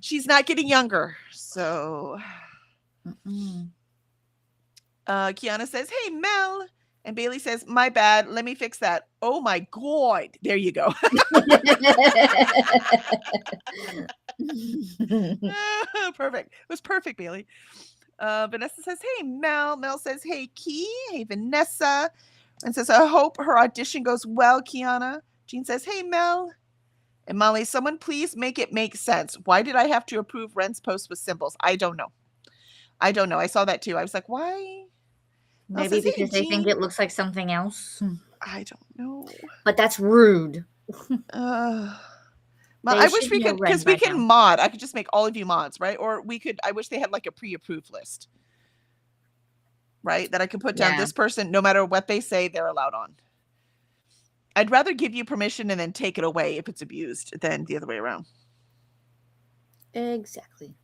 she's not getting younger. So Kiana says, "Hey, Mel." And Bailey says, "My bad. Let me fix that." Oh, my God. There you go. Perfect. It was perfect, Bailey. Vanessa says, "Hey, Mel." Mel says, "Hey, Key." Hey, Vanessa. And says, "I hope her audition goes well, Kiana." Jean says, "Hey, Mel." And Molly, "Someone please make it make sense. Why did I have to approve Ren's post with symbols? I don't know. I saw that too. I was like, why?" Maybe says, because they think it looks like something else. I don't know. But that's rude. I wish we could, because we can mod. I could just make all of you mods, right? Or I wish they had like a pre-approved list, right? That I could put down this person, no matter what they say, they're allowed on. I'd rather give you permission and then take it away if it's abused than the other way around. Exactly.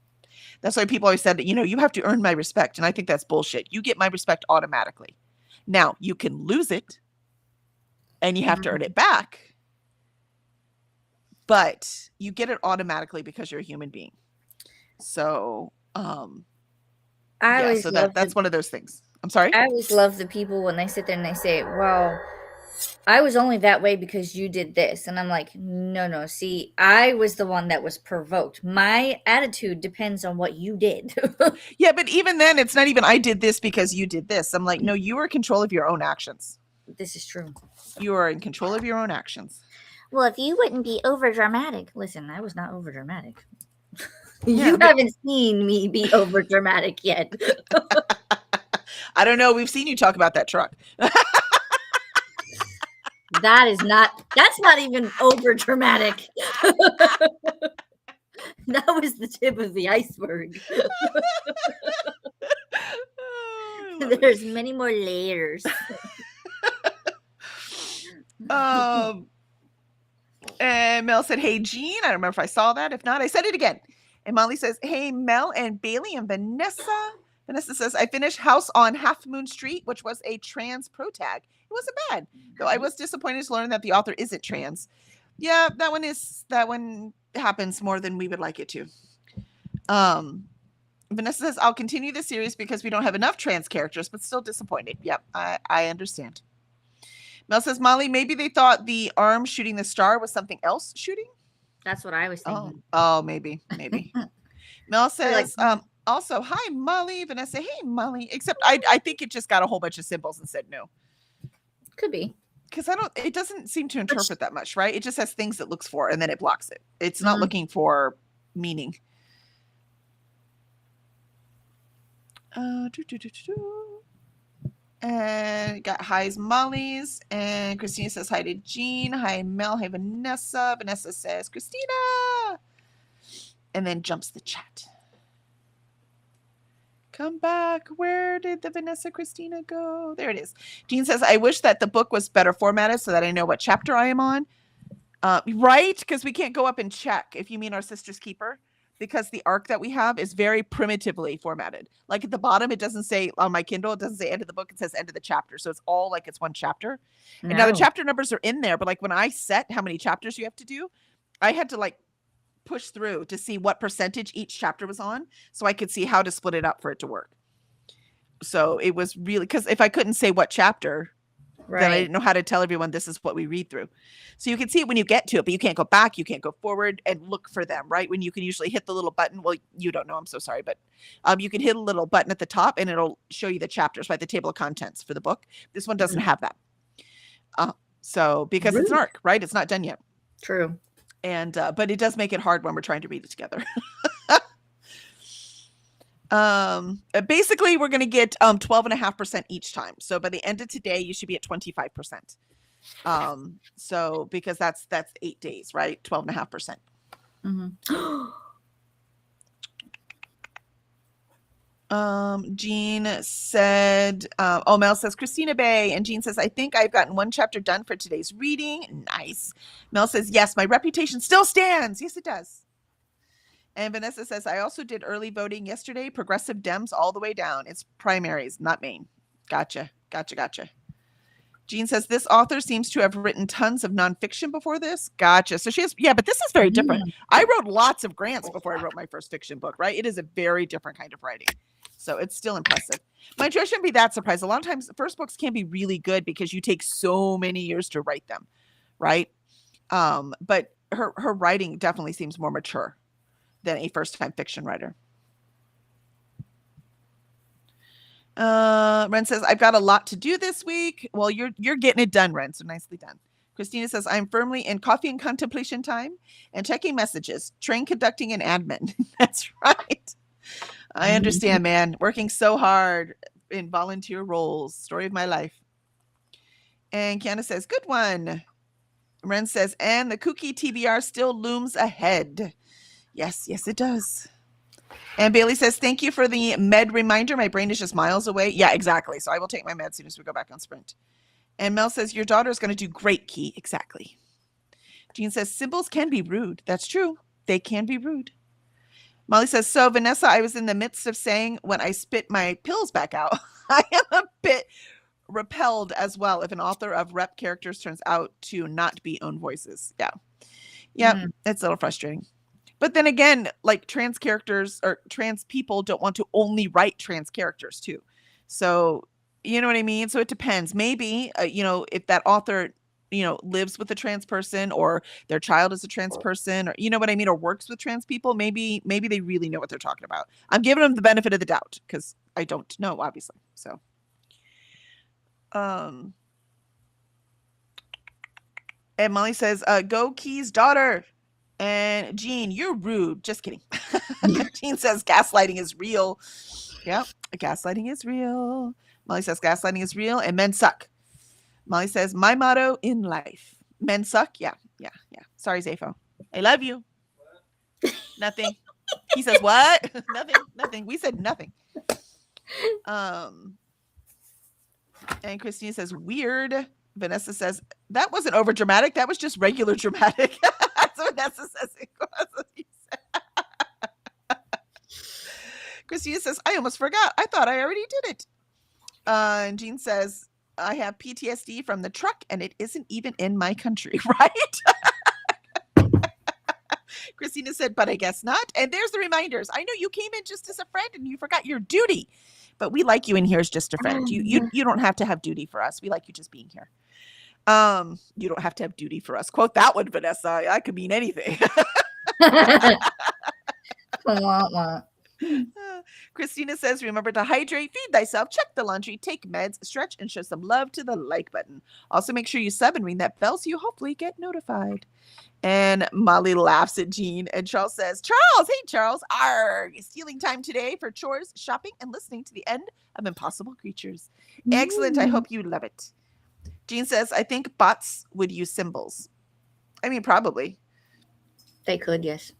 That's why people always said, you have to earn my respect. And I think that's bullshit. You get my respect automatically. Now, you can lose it and you have to earn it back, but you get it automatically because you're a human being. So, that's one of those things. I'm sorry? I always love the people when they sit there and they say, well, I was only that way because you did this. And I'm like, no. See, I was the one that was provoked. My attitude depends on what you did. Yeah, but even then, it's not even I did this because you did this. I'm like, no, you are in control of your own actions. This is true. You are in control of your own actions. Well, if you wouldn't be over dramatic. Listen, I was not over dramatic. You haven't seen me be over dramatic yet. I don't know. We've seen you talk about that truck. That's not even over dramatic. That was the tip of the iceberg. There's many more layers. And Mel said, hey, Jean. I don't remember if I saw that. If not, I said it again. And Molly says, hey, Mel and Bailey and Vanessa. Vanessa says, I finished House on Half Moon Street, which was a trans pro tag. It wasn't bad, though I was disappointed to learn that the author isn't trans. Yeah, that one happens more than we would like it to. Vanessa says, I'll continue the series because we don't have enough trans characters, but still disappointed. Yep, I understand. Mel says, Molly, maybe they thought the arm shooting the star was something else shooting? That's what I was thinking. Oh, maybe. Mel says, also, hi, Molly. Vanessa, hey, Molly. Except I think it just got a whole bunch of symbols and said no. Could be. Because it doesn't seem to interpret that much, right? It just has things it looks for and then it blocks it. It's not looking for meaning. And got hi's Molly's, and Christina says hi to Jean. Hi Mel. Hi Vanessa. Vanessa says Christina, and then jumps the chat. Come back. Where did the Vanessa Christina go? There it is. Jean says, I wish that the book was better formatted so that I know what chapter I am on. Right? Because we can't go up and check, if you mean our Sister's Keeper, because the arc that we have is very primitively formatted. Like at the bottom, it doesn't say on my Kindle, it doesn't say end of the book, it says end of the chapter. So it's all like it's one chapter. No. And now the chapter numbers are in there, but like when I set how many chapters you have to do, I had to like push through to see what percentage each chapter was on so I could see how to split it up for it to work. So it was really, because if I couldn't say what chapter, then I didn't know how to tell everyone this is what we read through. So you can see it when you get to it, but you can't go back, you can't go forward and look for them, right? When you can usually hit the little button. Well, you don't know, I'm so sorry, but you can hit a little button at the top and it'll show you the chapters, right? The table of contents for the book. This one doesn't have that. So because it's an arc, right? It's not done yet. True. And but it does make it hard when we're trying to read it together. Basically, we're going to get 12.5% each time. So by the end of today, you should be at 25%. So because that's 8 days, right? 12.5%. Jean said, Mel says, Christina Bay. And Jean says, I think I've gotten one chapter done for today's reading. Nice. Mel says, yes, my reputation still stands. Yes, it does. And Vanessa says, I also did early voting yesterday. Progressive Dems all the way down. It's primaries, not Maine. Gotcha. Jean says, this author seems to have written tons of nonfiction before this. Gotcha. So she has, but this is very different. I wrote lots of grants before I wrote my first fiction book, right? It is a very different kind of writing. So it's still impressive. My Joy shouldn't be that surprised. A lot of times first books can be really good because you take so many years to write them, right? But her writing definitely seems more mature than a first-time fiction writer. Ren says, I've got a lot to do this week. Well, you're getting it done, Ren, so nicely done. Christina says, I'm firmly in coffee and contemplation time and checking messages, train conducting and admin. That's right. I understand, man. Working so hard in volunteer roles. Story of my life. And Kiana says, good one. Ren says, and the kooky TBR still looms ahead. Yes, it does. And Bailey says, thank you for the med reminder. My brain is just miles away. Yeah, exactly. So I will take my meds as soon as we go back on sprint. And Mel says, your daughter is going to do great, Key. Exactly. Jean says, symbols can be rude. That's true. They can be rude. Molly says, so Vanessa, I was in the midst of saying when I spit my pills back out, I am a bit repelled as well if an author of rep characters turns out to not be own voices. Yeah. Yeah, it's a little frustrating. But then again, like trans characters or trans people don't want to only write trans characters too. So, you know what I mean? So it depends. Maybe, if that author, lives with a trans person or their child is a trans person or, you know what I mean? Or works with trans people, maybe they really know what they're talking about. I'm giving them the benefit of the doubt because I don't know, obviously. So, and Molly says, go Key's daughter. And Jean, you're rude. Just kidding. Jean says gaslighting is real. Yep, gaslighting is real. Molly says gaslighting is real and men suck. Molly says my motto in life. Men suck. Yeah. Sorry, Zafo. I love you. Nothing. He says what? Nothing. We said nothing. And Christina says weird. Vanessa says that wasn't over dramatic. That was just regular dramatic. That's what Vanessa says. Christina says, I almost forgot. I thought I already did it. And Jean says, I have PTSD from the truck and it isn't even in my country, right? Christina said, but I guess not. And there's the reminders. I know you came in just as a friend and you forgot your duty, but we like you in here as just a friend. You don't have to have duty for us. We like you just being here. You don't have to have duty for us. Quote that one, Vanessa. I could mean anything. Christina says, remember to hydrate, feed thyself, check the laundry, take meds, stretch, and show some love to the like button. Also, make sure you sub and ring that bell so you hopefully get notified. And Molly laughs at Jean, and Charles says, Charles, hey, Charles, arg, stealing time today for chores, shopping, and listening to the end of Impossible Creatures. Excellent. I hope you love it. Jean says, I think bots would use symbols. I mean, probably. They could, yes.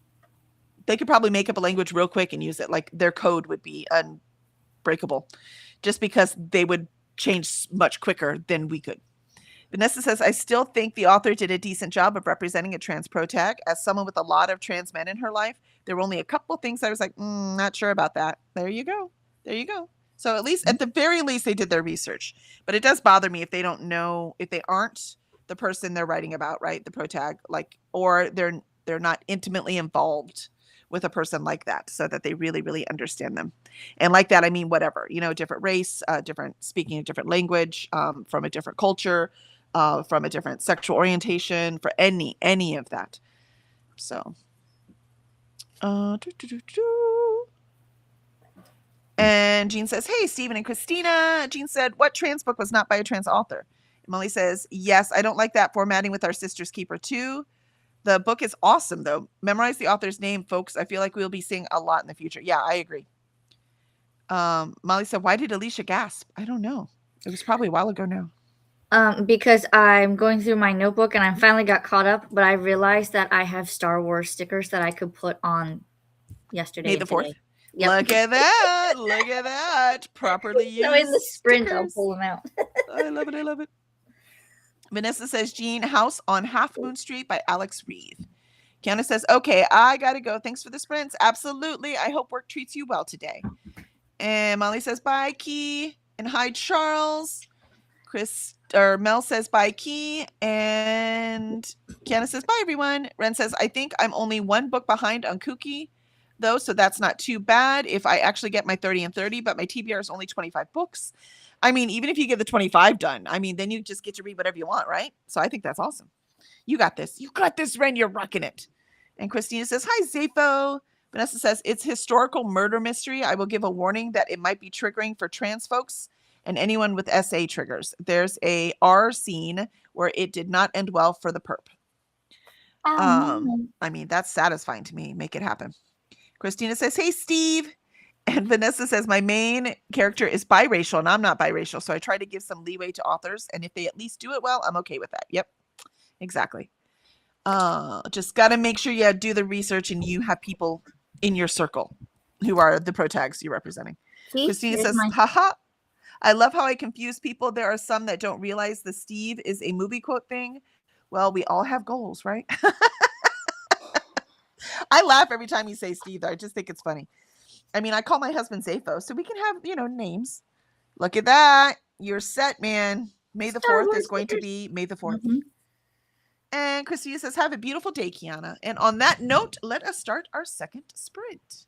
They could probably make up a language real quick and use it. Like their code would be unbreakable just because they would change much quicker than we could. Vanessa says, I still think the author did a decent job of representing a trans protag. As someone with a lot of trans men in her life, there were only a couple of things I was like, not sure about that. There you go. So at least, at the very least, they did their research. But it does bother me if they don't know, if they aren't the person they're writing about, right? The protag, like, or they're not intimately involved with a person like that so that they really, really understand them. And like that, I mean, whatever, different race, speaking a different language, from a different culture, from a different sexual orientation, for any of that. So, and Jean says, hey, Stephen and Christina. Jean said, what trans book was not by a trans author? Emily says, yes, I don't like that formatting with Our Sister's Keeper too. The book is awesome, though. Memorize the author's name, folks. I feel like we'll be seeing a lot in the future. Yeah, I agree. Molly said, why did Alicia gasp? I don't know. It was probably a while ago now. Because I'm going through my notebook and I finally got caught up, but I realized that I have Star Wars stickers that I could put on yesterday. May the 4th. Yep. Look at that. Properly used. So in the sprint, stickers. I'll pull them out. I love it. Vanessa says, Jean, House on Half Moon Street by Alex Reed. Kiana says, okay, I got to go. Thanks for the sprints. Absolutely. I hope work treats you well today. And Molly says, bye, Key. And hi, Charles. Mel says, bye, Key. And Kiana says, bye, everyone. Ren says, I think I'm only one book behind on Kooky, though, so that's not too bad if I actually get my 30 and 30, but my TBR is only 25 books. I mean, even if you get the 25 done, I mean, then you just get to read whatever you want, right? So I think that's awesome. You got this. Ren. You're rocking it. And Christina says, hi, Zafo. Vanessa says, it's historical murder mystery. I will give a warning that it might be triggering for trans folks and anyone with SA triggers. There's a R scene where it did not end well for the perp. I mean, that's satisfying to me. Make it happen. Christina says, hey, Steve. And Vanessa says, my main character is biracial, and I'm not biracial, so I try to give some leeway to authors, and if they at least do it well, I'm okay with that. Yep, exactly. Just got to make sure you do the research and you have people in your circle who are the protags you're representing. Christina says, haha, I love how I confuse people. There are some that don't realize the Steve is a movie quote thing. Well, we all have goals, right? I laugh every time you say Steve, though. I just think it's funny. I mean, I call my husband Zafo, so we can have, names. Look at that. You're set, man. May the Star 4th is Wars going to stickers. be May the 4th. Mhm. And Christina says, have a beautiful day, Kiana. And on that note, let us start our second sprint.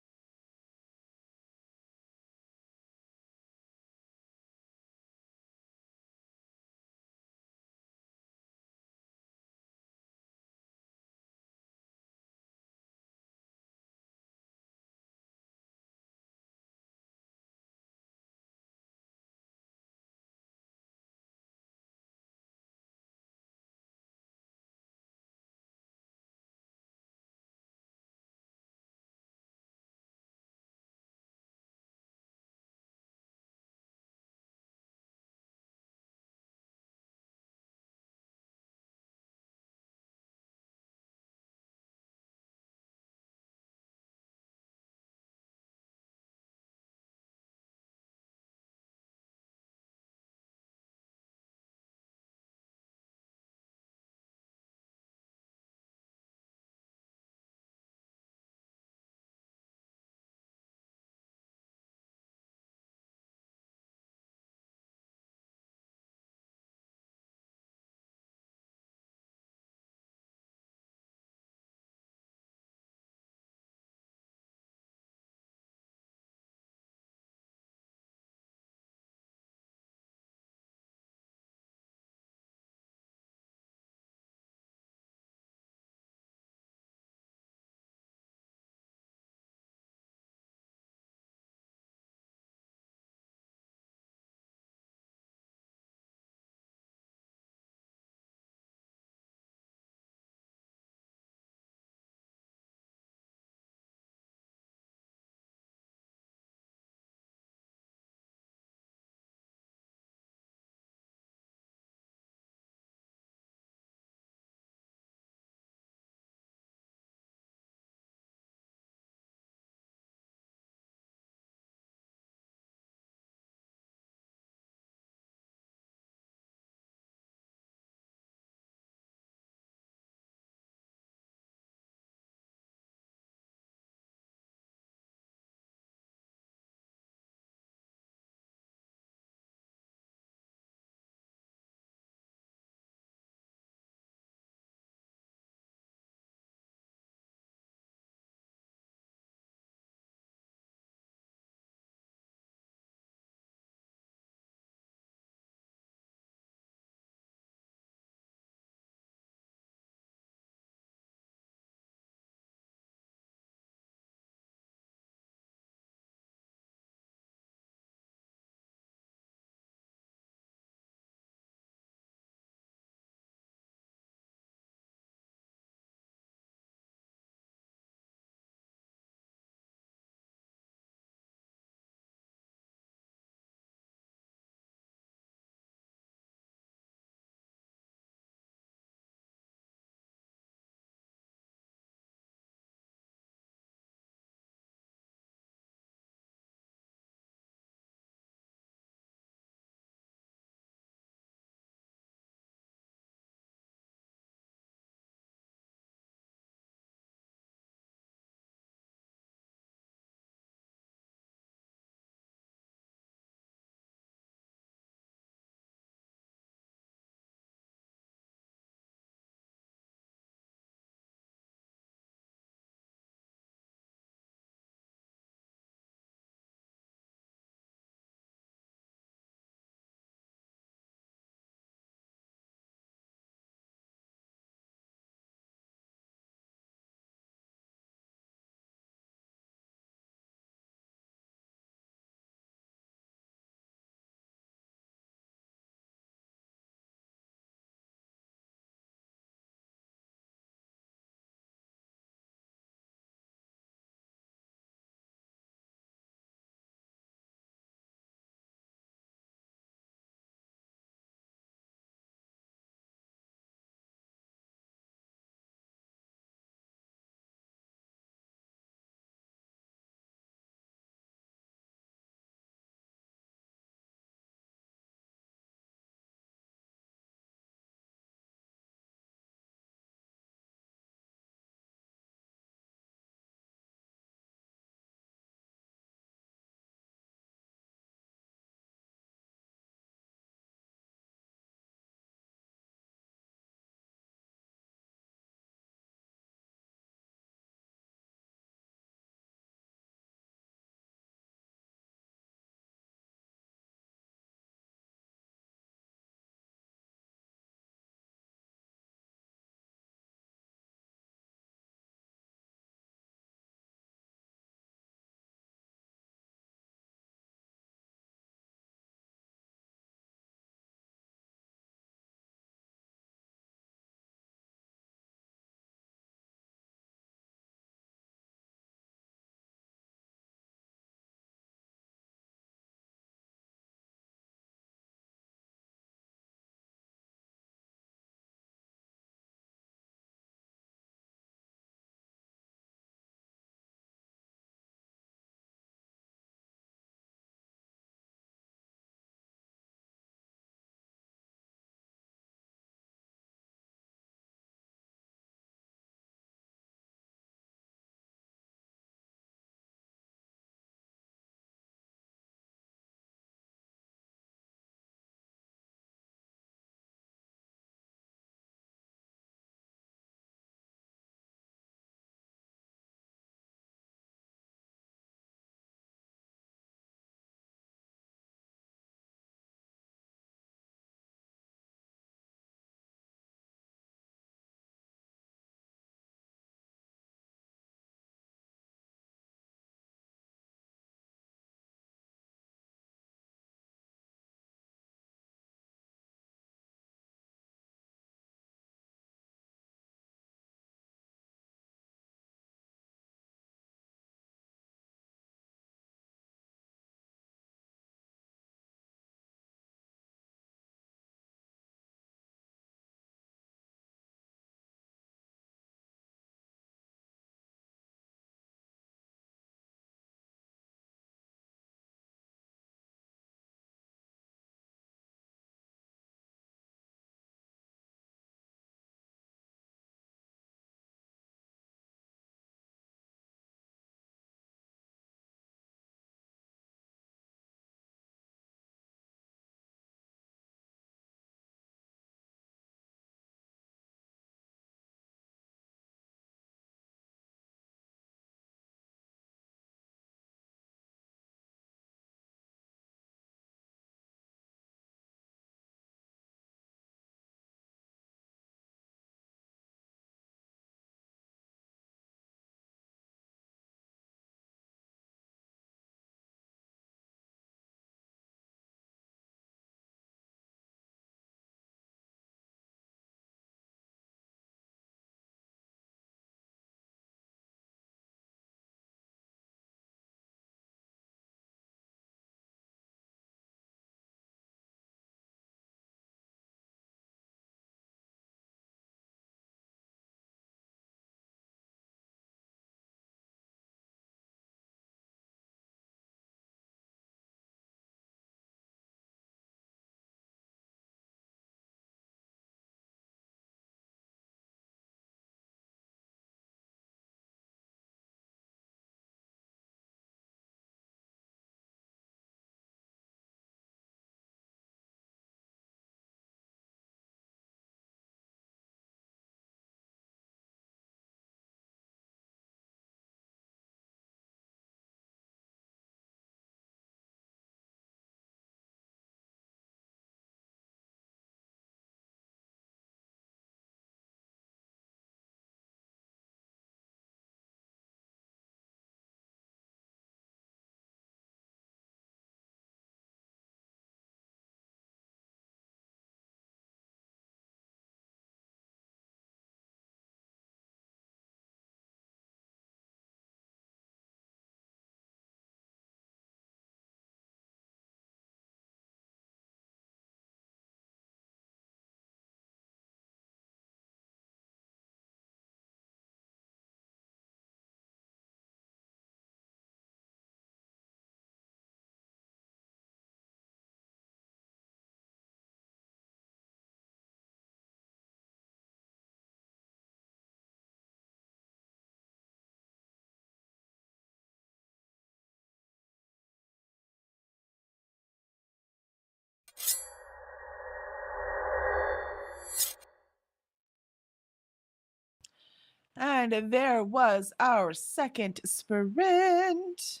And there was our second sprint.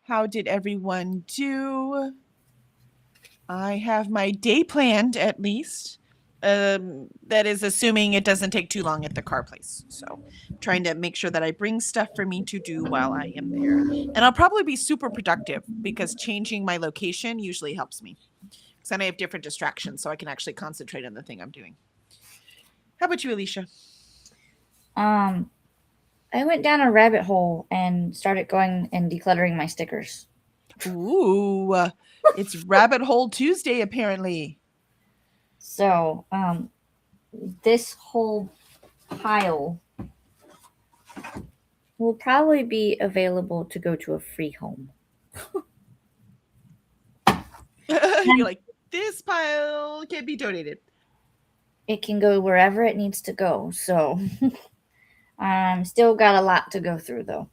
How did everyone do? I have my day planned at least. That is assuming it doesn't take too long at the car place. So I'm trying to make sure that I bring stuff for me to do while I am there. And I'll probably be super productive because changing my location usually helps me. Because then I have different distractions so I can actually concentrate on the thing I'm doing. How about you, Alicia? I went down a rabbit hole and started going and decluttering my stickers. Ooh, it's Rabbit Hole Tuesday, apparently. So, this whole pile will probably be available to go to a free home. You're like, this pile can be donated. It can go wherever it needs to go. So, still got a lot to go through, though.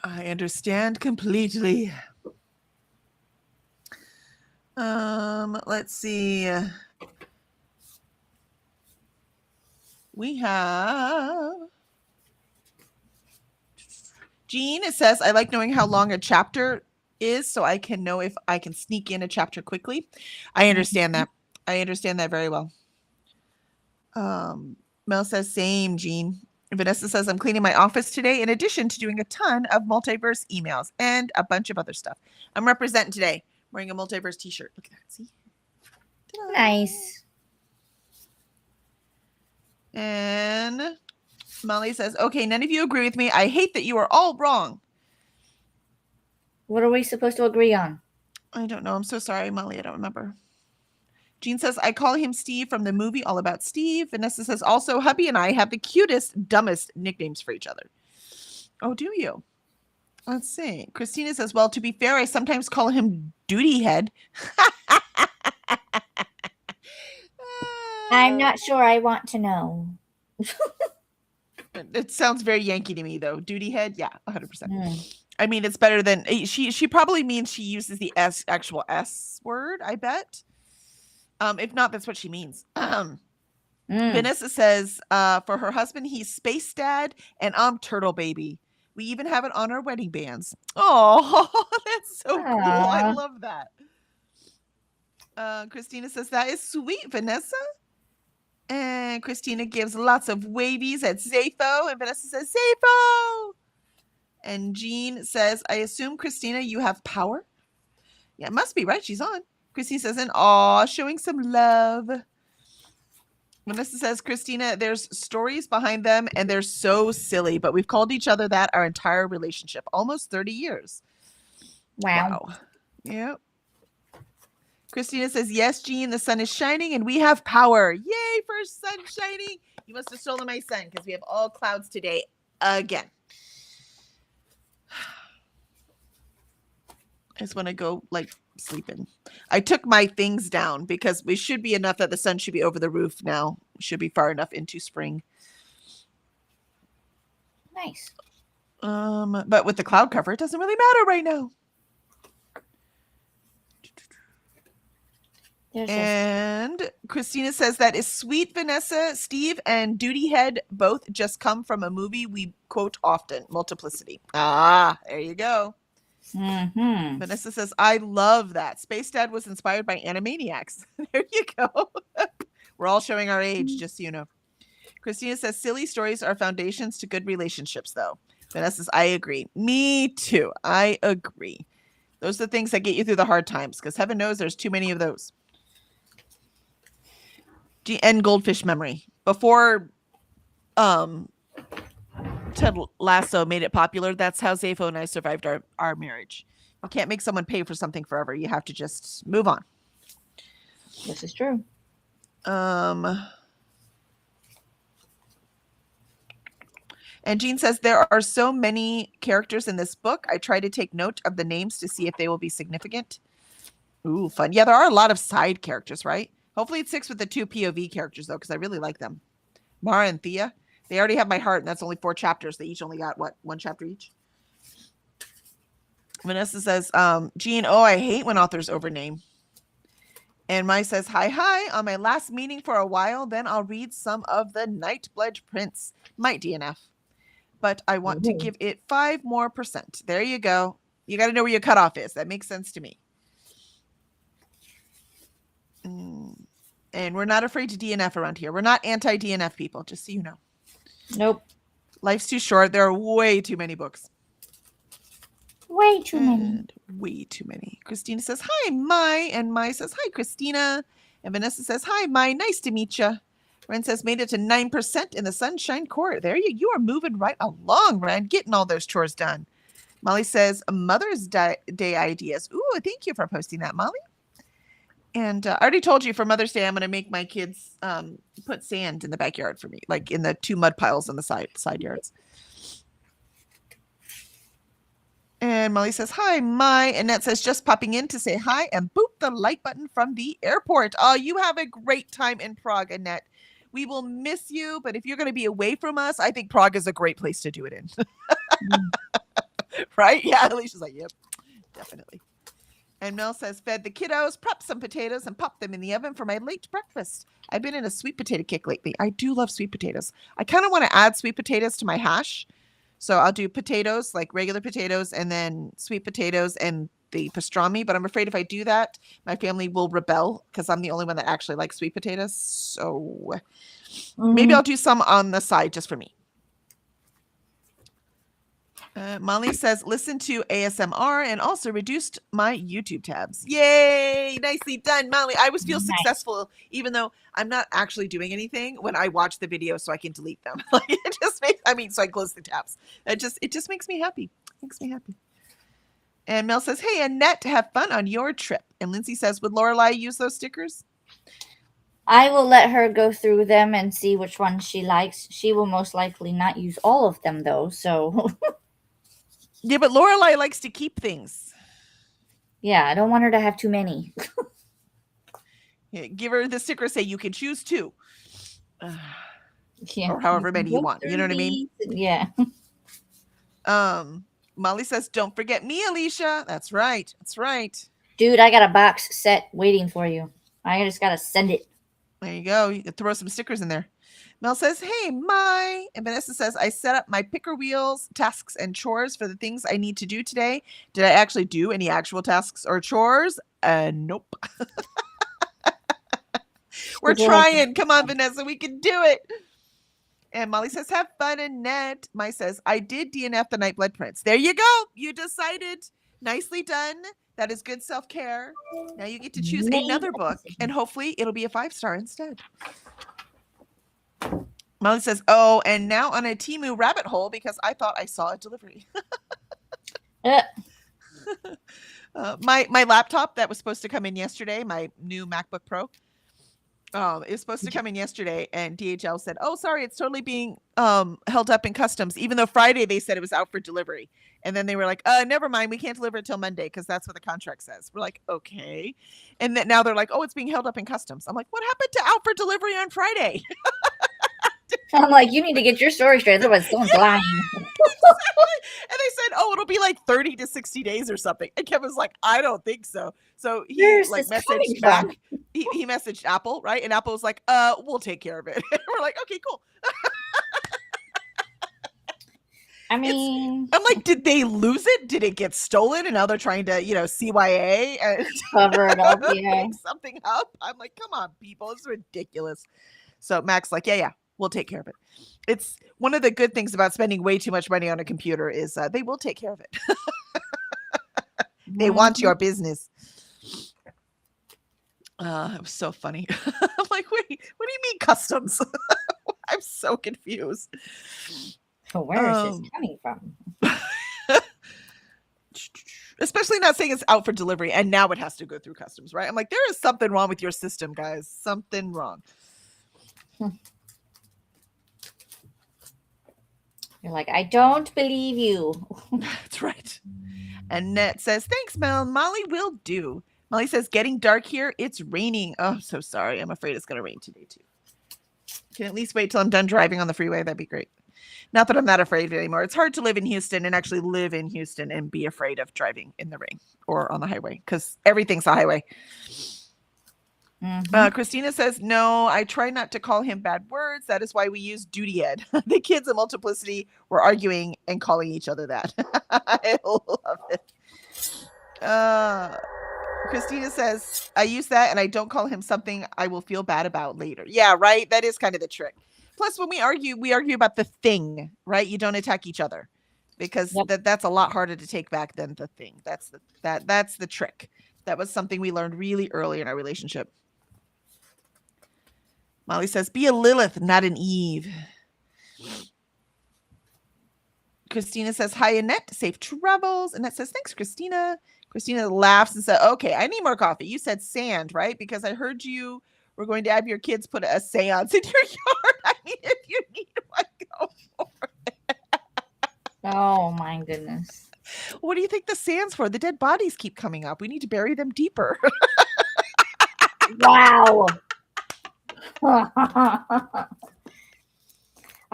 I understand completely. Let's see. We have Jean. It says, I like knowing how long a chapter is so I can know if I can sneak in a chapter quickly. I understand that. I understand that very well. Mel says, same, Jean. Vanessa says, I'm cleaning my office today in addition to doing a ton of multiverse emails and a bunch of other stuff. I'm representing today. I'm wearing a multiverse t-shirt. Look at that. See? Ta-da. Nice. And Molly says, okay, none of you agree with me. I hate that you are all wrong. What are we supposed to agree on? I don't know. I'm so sorry, Molly. I don't remember. Jean says, I call him Steve from the movie All About Steve. Vanessa says, also, hubby and I have the cutest, dumbest nicknames for each other. Oh, do you? Let's see. Christina says, well, to be fair, I sometimes call him Duty Head. I'm not sure I want to know. It sounds very Yankee to me, though. Duty Head? Yeah, 100%. I mean, it's better than... She probably means she uses the actual S word, I bet. If not, that's what she means. Vanessa says, for her husband, he's Space Dad, and I'm Turtle Baby. We even have it on our wedding bands. Oh, that's so cool. I love that. Christina says, that is sweet, Vanessa. And Christina gives lots of wavies at Zapho. And Vanessa says, Zapho. And Jean says, I assume, Christina, you have power? Yeah, it must be, right? She's on. Christina says, and aw, showing some love. Vanessa says, Christina, there's stories behind them, and they're so silly, but we've called each other that our entire relationship, almost 30 years. Wow. Yep. Christina says, yes, Jean, the sun is shining, and we have power. Yay for sun shining. You must have stolen my sun, because we have all clouds today again. I just want to go, sleeping. I took my things down because we should be enough that the sun should be over the roof now. We should be far enough into spring. Nice. But with the cloud cover, it doesn't really matter right now. And Christina says, that is sweet, Vanessa. Steve and Duty Head both just come from a movie we quote often, Multiplicity. Ah, there you go. Mm-hmm. Vanessa says, I love that. Space Dad was inspired by Animaniacs. There you go. We're all showing our age, just so you know. Christina says, silly stories are foundations to good relationships, though. Vanessa says, I agree. Me too. I agree. Those are the things that get you through the hard times, because heaven knows there's too many of those. And Goldfish Memory. Before Ted Lasso made it popular, that's how Zapho and I survived our marriage. You can't make someone pay for something forever. You have to just move on. This is true. And Jean says, there are so many characters in this book. I try to take note of the names to see if they will be significant. Ooh, fun. Yeah, there are a lot of side characters, right? Hopefully it sticks with the 2 POV characters, though, because I really like them. Mara and Thea. They already have my heart, and that's only 4 chapters. They each only got, 1 chapter each? Vanessa says, Jean, I hate when authors overname. And Mai says, hi, on my last meeting for a while, then I'll read some of the Nightblood Prince. Might DNF. But I want to give it 5 more %. There you go. You got to know where your cutoff is. That makes sense to me. And we're not afraid to DNF around here. We're not anti-DNF people, just so you know. Nope. Life's too short. There are way too many books. Way too many. Way too many. Christina says, hi, Mai. And Mai says, hi, Christina. And Vanessa says, hi, Mai. Nice to meet you. Ren says, made it to 9% in the Sunshine Court. There you are moving right along, Ren, getting all those chores done. Molly says, Mother's Day ideas. Ooh, thank you for posting that, Molly. And I already told you for Mother's Day, I'm going to make my kids put sand in the backyard for me, like in the 2 mud piles on the side yards. And Molly says, hi, Mai. Annette says, just popping in to say hi and boop the like button from the airport. Oh, you have a great time in Prague, Annette. We will miss you, but if you're going to be away from us, I think Prague is a great place to do it in. Right? Yeah, Alicia's like, yep, definitely. And Mel says, fed the kiddos, prepped some potatoes, and popped them in the oven for my late breakfast. I've been in a sweet potato kick lately. I do love sweet potatoes. I kind of want to add sweet potatoes to my hash. So I'll do potatoes, like regular potatoes, and then sweet potatoes and the pastrami. But I'm afraid if I do that, my family will rebel because I'm the only one that actually likes sweet potatoes. So maybe I'll do some on the side just for me. Molly says, listen to ASMR and also reduced my YouTube tabs. Yay! Nicely done, Molly. I always feel successful, even though I'm not actually doing anything when I watch the video so I can delete them. Like it just makes, so I close the tabs. It just makes me happy. Makes me happy. And Mel says, hey, Annette, have fun on your trip. And Lindsay says, would Lorelai use those stickers? I will let her go through them and see which ones she likes. She will most likely not use all of them, though, so... Yeah, but Lorelai likes to keep things. Yeah, I don't want her to have too many. Yeah, give her the sticker, say you can choose 2. Yeah. Or however many you want. You know what I mean? Yeah. Molly says, don't forget me, Alicia. That's right. That's right. Dude, I got a box set waiting for you. I just got to send it. There you go. You can throw some stickers in there. Mel says, hey, Mai. And Vanessa says, I set up my picker wheels, tasks, and chores for the things I need to do today. Did I actually do any actual tasks or chores? Nope. We're trying. Come on, Vanessa. We can do it. And Molly says, have fun, Annette. Mai says, I did DNF the Nightblood Prince. There you go. You decided. Nicely done. That is good self-care. Now you get to choose another book, and hopefully it'll be a 5-star instead. Molly says, oh, and now on a Temu rabbit hole because I thought I saw a delivery. My laptop that was supposed to come in yesterday, my new MacBook Pro, it was supposed to come in yesterday, and DHL said, oh, sorry, it's totally being held up in customs, even though Friday they said it was out for delivery. And then they were like, never mind, we can't deliver it till Monday because that's what the contract says. We're like, okay. And then now they're like, oh, it's being held up in customs. I'm like, what happened to out for delivery on Friday? I'm like, you need to get your story straight. Otherwise, someone's lying. And they said, oh, it'll be like 30 to 60 days or something. And Kevin's like, I don't think so. So he messaged back. He messaged Apple, right? And Apple was like, we'll take care of it. And we're like, okay, cool. I mean, I'm like, did they lose it? Did it get stolen? And now they're trying to, CYA and cover it up, make something up. I'm like, come on, people, it's ridiculous. So Mac's like, yeah, we'll take care of it. It's one of the good things about spending way too much money on a computer is they will take care of it. They want your business. It was so funny. I'm like, wait, what do you mean customs? I'm so confused. Where is this coming from? Especially not saying it's out for delivery and now it has to go through customs, right? I'm like, there is something wrong with your system, guys. Something wrong. You're like, I don't believe you. That's right. Annette says, thanks, Mel. Molly will do. Molly says, getting dark here. It's raining. Oh, I'm so sorry. I'm afraid it's going to rain today, too. Can at least wait till I'm done driving on the freeway. That'd be great. Not that I'm not afraid anymore. It's hard to live in Houston and actually live in Houston and be afraid of driving in the rain or on the highway because everything's a highway. Christina says, no, I try not to call him bad words. That is why we use duty ed. The kids in Multiplicity were arguing and calling each other that. I love it. Christina says, I use that and I don't call him something I will feel bad about later. Yeah, right. That is kind of the trick. Plus, when we argue about the thing, right? You don't attack each other because that's a lot harder to take back than the thing. That's the trick. That was something we learned really early in our relationship. Molly says, be a Lilith, not an Eve. Christina says, hi, Annette. Safe travels. Annette says, thanks, Christina. Christina laughs and says, okay, I need more coffee. You said sand, right? Because I heard you were going to have your kids put a seance in your yard. I mean, if you need one, go for it. Oh, my goodness. What do you think the sand's for? The dead bodies keep coming up. We need to bury them deeper. Wow. I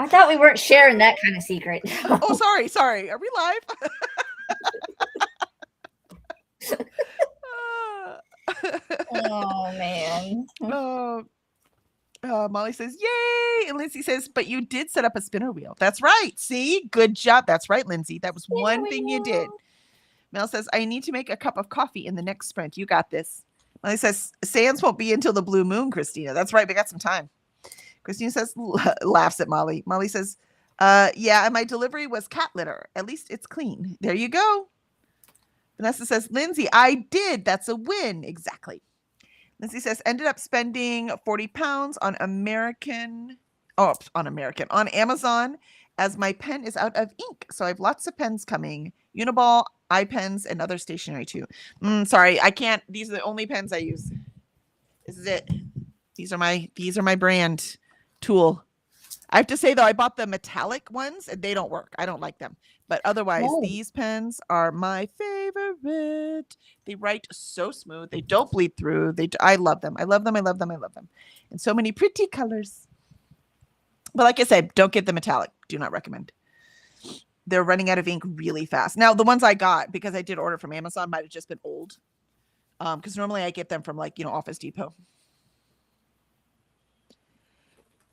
thought we weren't sharing that kind of secret. Oh, sorry. Are we live? Oh, man. Molly says, yay. And Lindsay says, but you did set up a spinner wheel. That's right. See? Good job. That's right, Lindsay. That was one thing you did. Mel says, I need to make a cup of coffee in the next sprint. You got this. Molly says, Sands won't be until the blue moon, Christina. That's right. We got some time. Christina says, laughs at Molly. Molly says, yeah, and my delivery was cat litter. At least it's clean. There you go. Vanessa says, Lindsay, I did. That's a win. Exactly. Lindsay says, ended up spending 40 pounds on Amazon as my pen is out of ink. So I have lots of pens coming. Uniball, iPens, and other stationery too. Sorry, I can't. These are the only pens I use. This is it. These are my brand tool. I have to say though, I bought the metallic ones and they don't work. I don't like them. But otherwise, these pens are my favorite. They write so smooth. They don't bleed through. I love them. I love them. And so many pretty colors. But like I said, don't get the metallic. Do not recommend. They're running out of ink really fast. Now, the ones I got, because I did order from Amazon, might have just been old. Because normally I get them from Office Depot.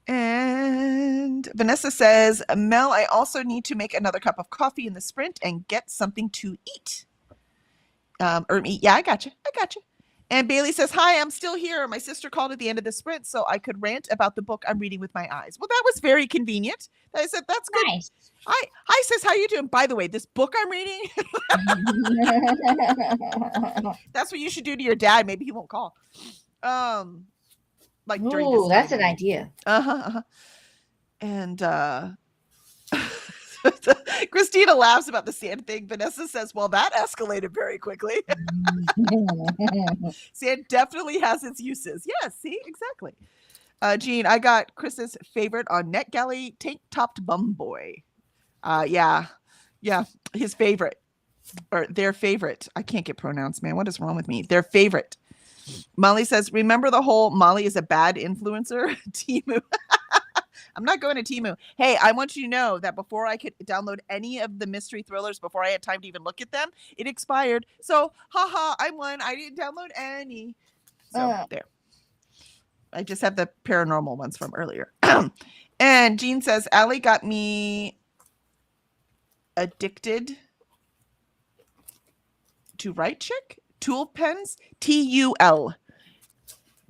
And Vanessa says, Mel, I also need to make another cup of coffee in the sprint and get something to eat. Yeah, I got you. And Bailey says, hi, I'm still here. My sister called at the end of the sprint so I could rant about the book I'm reading with my eyes. Well, that was very convenient. I said, that's good. Nice. Hi, sis, how you doing? By the way, this book I'm reading, that's what you should do to your dad. Maybe he won't call. Ooh, that's an idea. And Christina laughs about the sand thing. Vanessa says, well, that escalated very quickly. Sand definitely has its uses. Yes, see, exactly. Jean, I got Chris's favorite on NetGalley, Tank Topped Bum Boy. Yeah, his favorite. Or their favorite. I can't get pronouns, man. What is wrong with me? Their favorite. Molly says, remember the whole Molly is a bad influencer? Temu. I'm not going to Temu. Hey, I want you to know that before I could download any of the mystery thrillers, before I had time to even look at them, it expired. So, haha, I won. I didn't download any. So, there. I just have the paranormal ones from earlier. And Jean says, Allie got me addicted to Right Chick? Tool pens? TUL.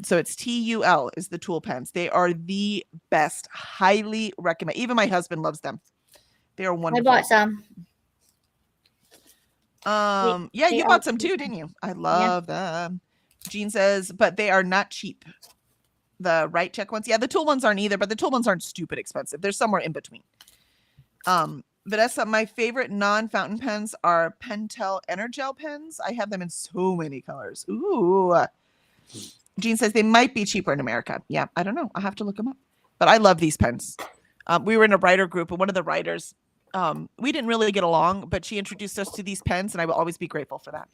So it's TUL is the tool pens. They are the best. Highly recommend. Even my husband loves them. They are wonderful. I bought some. Yeah, you bought some too, didn't you? I love them. Jean says, but they are not cheap. The Right Check ones. Yeah, the tool ones aren't either, but the tool ones aren't stupid expensive. They're somewhere in between. Vanessa, my favorite non-fountain pens are Pentel Energel pens. I have them in so many colors. Ooh. Jean says they might be cheaper in America. Yeah, I don't know. I'll have to look them up. But I love these pens. We were in a writer group, and one of the writers, we didn't really get along, but she introduced us to these pens, and I will always be grateful for that.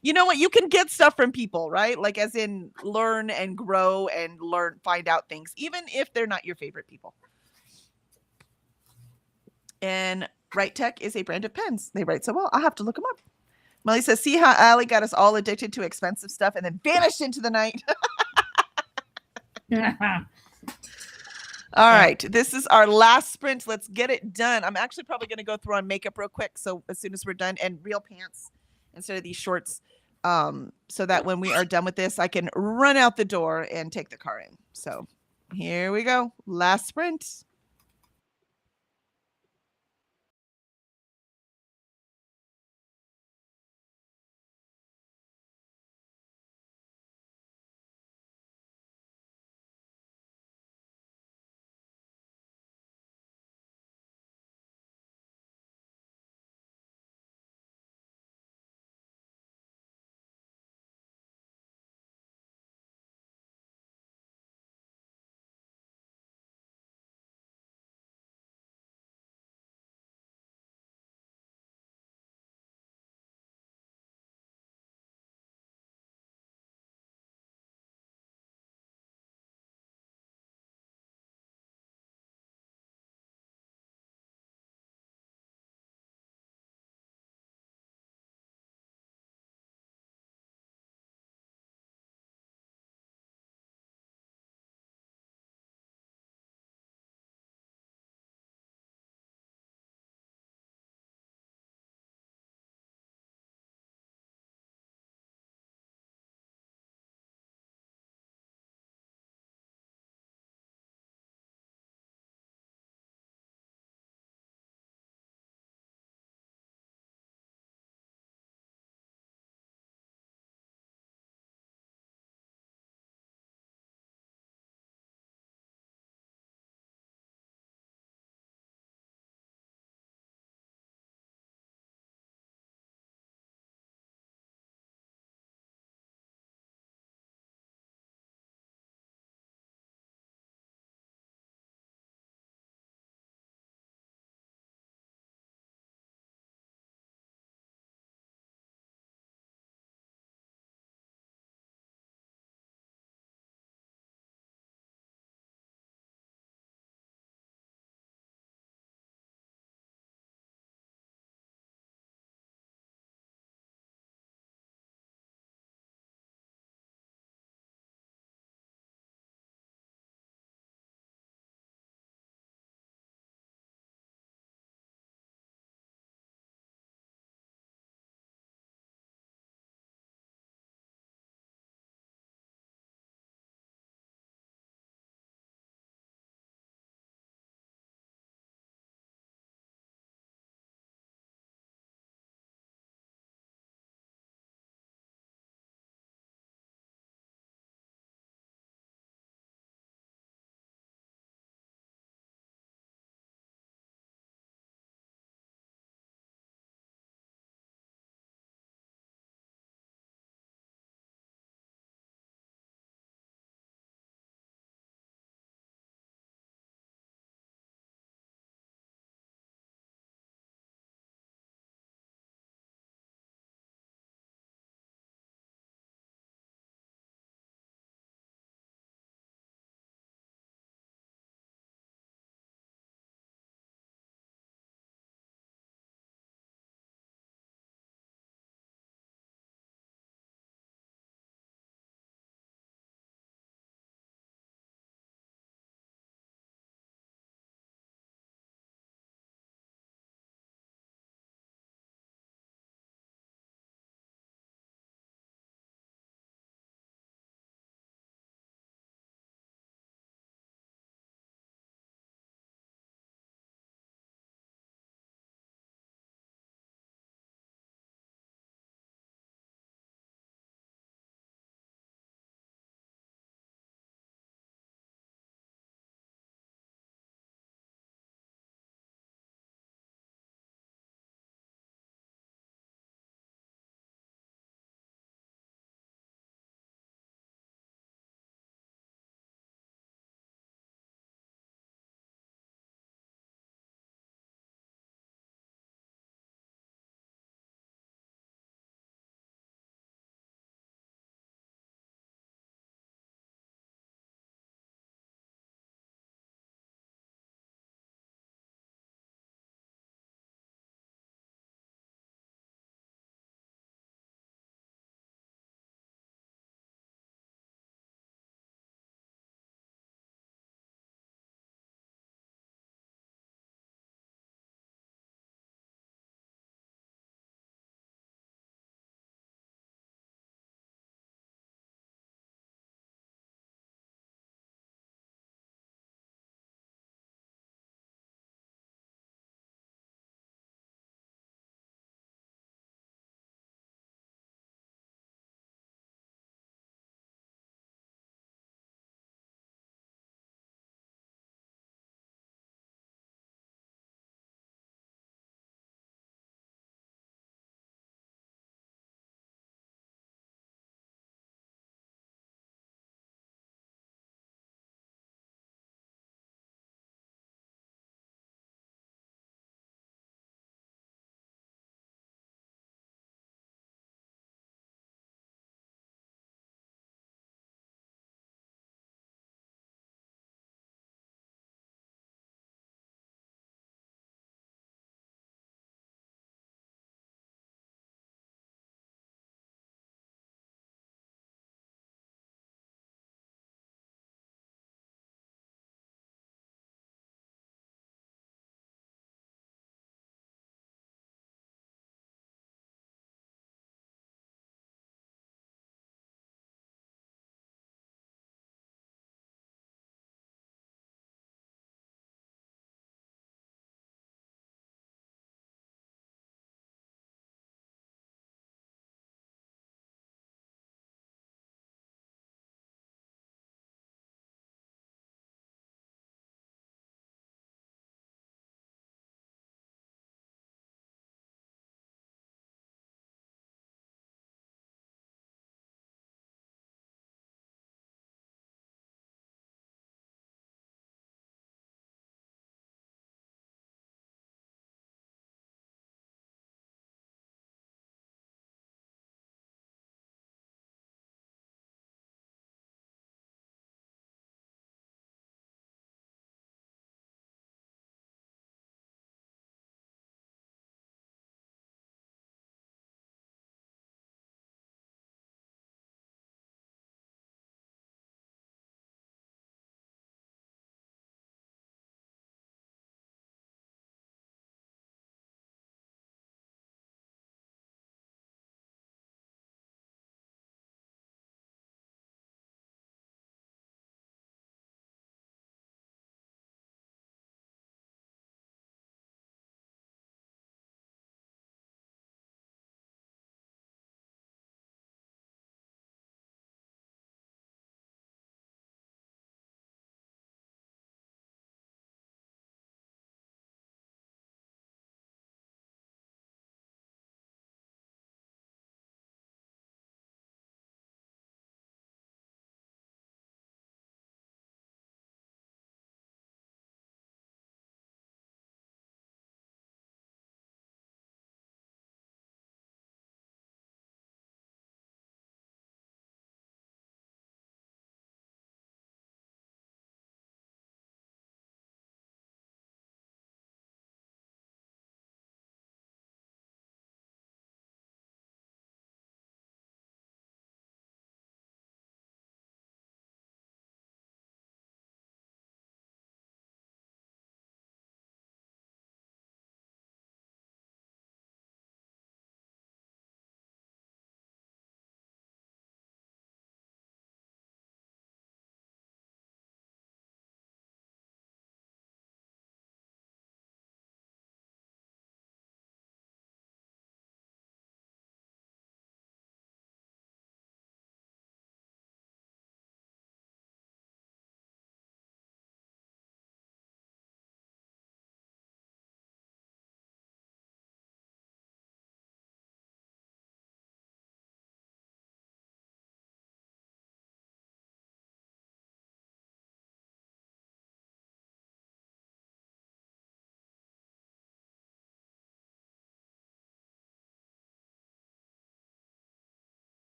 You know what? You can get stuff from people, right? Like as in learn and grow and find out things, even if they're not your favorite people. And Right Tech is a brand of pens. They write so well. I'll have to look them up. Molly says, see how Allie got us all addicted to expensive stuff and then vanished into the night. All right, this is our last sprint. Let's get it done. I'm actually probably going to go through on makeup real quick. So as soon as we're done, and real pants instead of these shorts, so that when we are done with this, I can run out the door and take the car in. So here we go. Last sprint.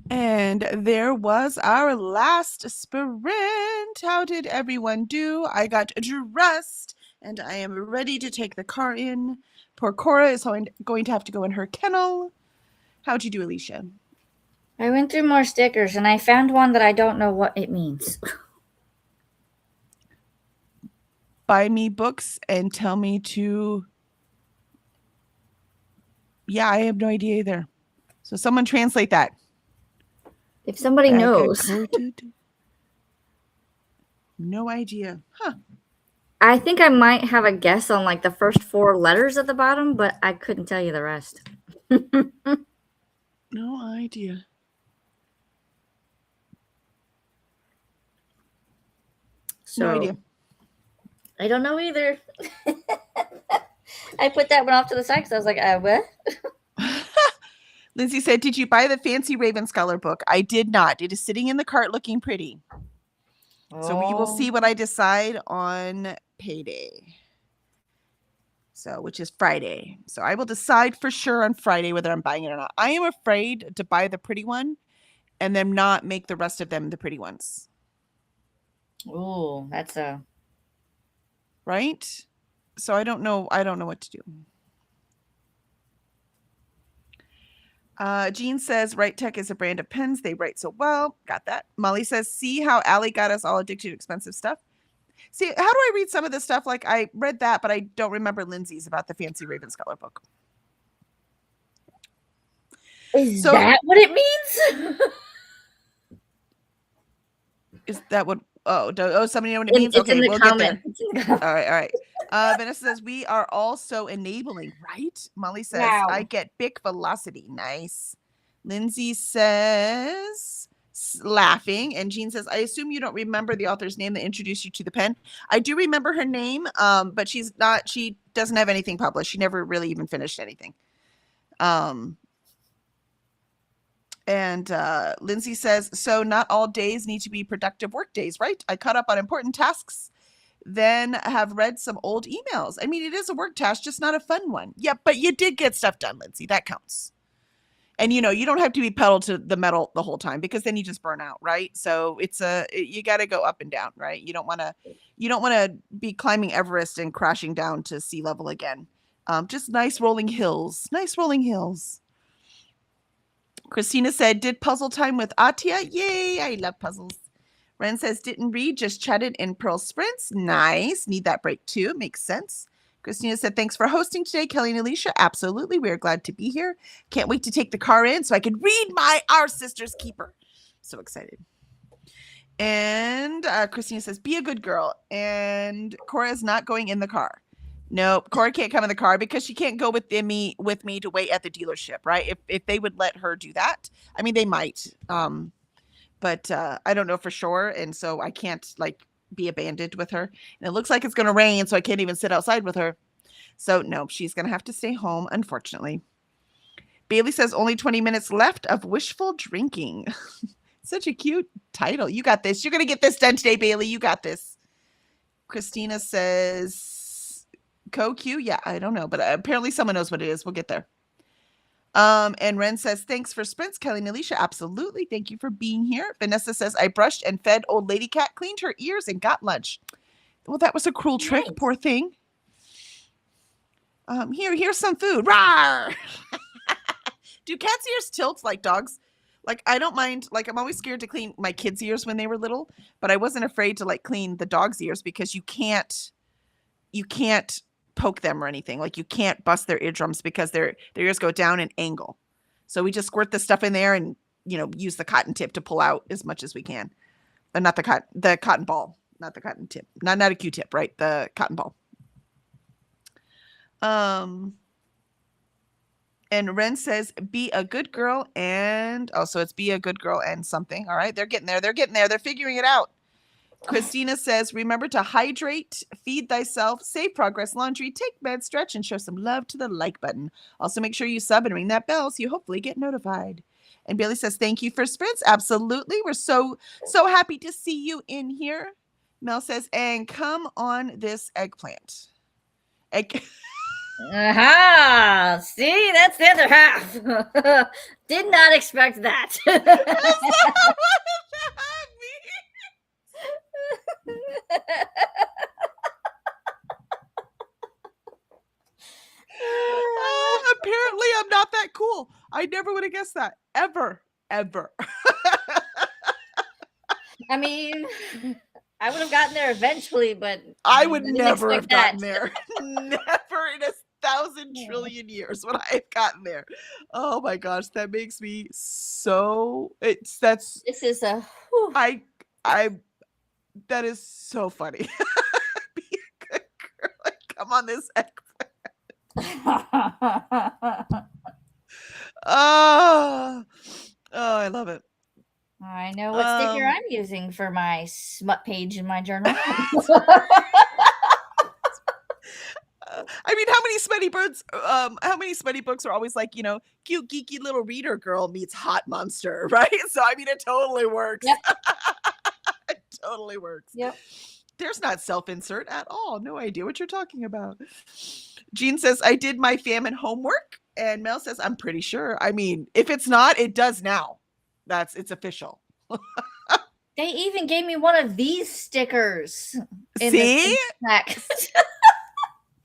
And there was our last sprint. How did everyone do? I got dressed and I am ready to take the car in. Poor Cora is going to have to go in her kennel. How'd you do, Alicia? I went through more stickers and I found one that I don't know what it means. Buy me books and tell me to... Yeah, I have no idea either. So someone translate that. If somebody knows. No idea. Huh. I think I might have a guess on like the first 4 letters at the bottom, but I couldn't tell you the rest. No idea. So, no idea. I don't know either. I put that one off to the side because I was like, what? Lindsay said, did you buy the fancy Ravenscolor book? I did not. It is sitting in the cart looking pretty. So we will see what I decide on payday. So, which is Friday. So I will decide for sure on Friday whether I'm buying it or not. I am afraid to buy the pretty one and then not make the rest of them the pretty ones. Oh, that's a... Right? So I don't know what to do. Jean says, Write Tech is a brand of pens. They write so well. Got that. Molly says, see how Allie got us all addicted to expensive stuff? See, how do I read some of this stuff? Like, I read that, but I don't remember Lindsay's about the fancy Ravenscolor book. Is that what it means? Is that what... somebody know what it means? It's okay, we'll get there. All right. Vanessa says, we are all so enabling, right? Molly says, wow. I get big velocity. Nice. Lindsay says, laughing. And Jean says, I assume you don't remember the author's name that introduced you to the pen. I do remember her name, but she doesn't have anything published. She never really even finished anything. And Lindsay says, so not all days need to be productive work days, right? I caught up on important tasks, then have read some old emails. I mean, it is a work task, just not a fun one. Yeah, but you did get stuff done, Lindsay. That counts. And, you don't have to be pedal to the metal the whole time because then you just burn out, right? So you got to go up and down, right? You don't want to be climbing Everest and crashing down to sea level again. Just nice rolling hills. Christina said, did puzzle time with Atia? Yay, I love puzzles. Ren says, didn't read, just chatted in Pearl Sprints. Nice. Need that break too. Makes sense. Christina said, thanks for hosting today, Kelly and Alicia. Absolutely. We're glad to be here. Can't wait to take the car in so I can read Our Sister's Keeper. So excited. And Christina says, be a good girl. And Cora is not going in the car. Nope, Cora can't come in the car because she can't go with me to wait at the dealership, right? If they would let her do that, I mean, they might, but I don't know for sure, and so I can't be abandoned with her. And it looks like it's going to rain, so I can't even sit outside with her. So no, she's going to have to stay home, unfortunately. Bailey says only 20 minutes left of wishful drinking. Such a cute title. You got this. You're going to get this done today, Bailey. You got this. Christina says, Co-Q? Yeah, I don't know, but apparently someone knows what it is. We'll get there. And Ren says, thanks for sprints, Kelly and Alicia. Absolutely. Thank you for being here. Vanessa says, I brushed and fed old lady cat, cleaned her ears, and got lunch. Well, that was a cruel trick. Nice. Poor thing. Here's some food. Rawr! Do cats' ears tilt like dogs? I don't mind. I'm always scared to clean my kids' ears when they were little, but I wasn't afraid to clean the dog's ears because you can't poke them or anything. You can't bust their eardrums because their ears go down an angle. So we just squirt the stuff in there and, use the cotton tip to pull out as much as we can. But not the cotton ball, not the cotton tip, not a Q-tip, right? The cotton ball. And Ren says, be a good girl. And also it's be a good girl and something. All right. They're getting there. They're figuring it out. Christina says, remember to hydrate, feed thyself, save progress laundry, take meds, stretch, and show some love to the like button. Also, make sure you sub and ring that bell so you hopefully get notified. And Bailey says, thank you for sprints. Absolutely. We're so happy to see you in here. Mel says, and come on this eggplant. Aha! See, that's the other half. Did not expect that. That's not what that means. Apparently, I'm not that cool. I never would have guessed that. Ever. I mean, I would have gotten there eventually, but I would didn't never have expect gotten that. there. Never in 1,000 trillion years would I have gotten there. Oh my gosh, that makes me so. That's This is a. Whew. I that is so funny. Be a good girl and come on this eggplant. Oh, I love it. I know what sticker I'm using for my smut page in my journal. I mean, how many smutty books are always like, cute, geeky little reader girl meets hot monster, right? So, I mean, it totally works. Yep. It totally works. Yep. There's not self-insert at all. No idea what you're talking about. Jean says, I did my famine homework. And Mel says, I'm pretty sure. I mean, if it's not, it does now. It's official. They even gave me one of these stickers. See? Text.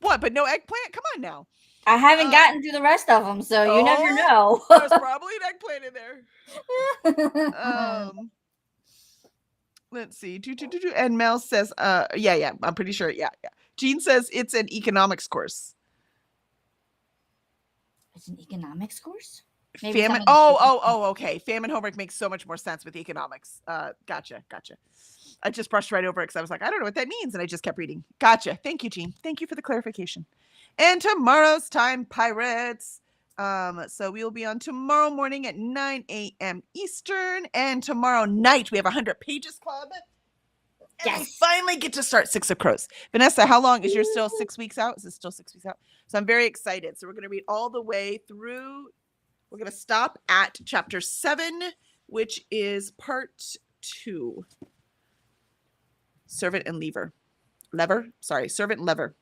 What? But no eggplant? Come on now. I haven't gotten through the rest of them, so you never know. There's probably an eggplant in there. Let's see. And Mel says, yeah, I'm pretty sure. Yeah. Jean says it's an economics course. It's an economics course? Famine. Okay. Famine homework makes so much more sense with economics. Gotcha. I just brushed right over it because I was like, I don't know what that means. And I just kept reading. Gotcha. Thank you, Jean. Thank you for the clarification. And tomorrow's time, pirates. So we will be on tomorrow morning at 9 a.m. Eastern. And tomorrow night, we have 100 Pages Club. And we finally get to start Six of Crows. Vanessa, how long is yours still 6 weeks out? Is it still 6 weeks out? So I'm very excited. So we're going to read all the way through. We're going to stop at chapter 7, which is part 2. Servant and lever. Servant and lever.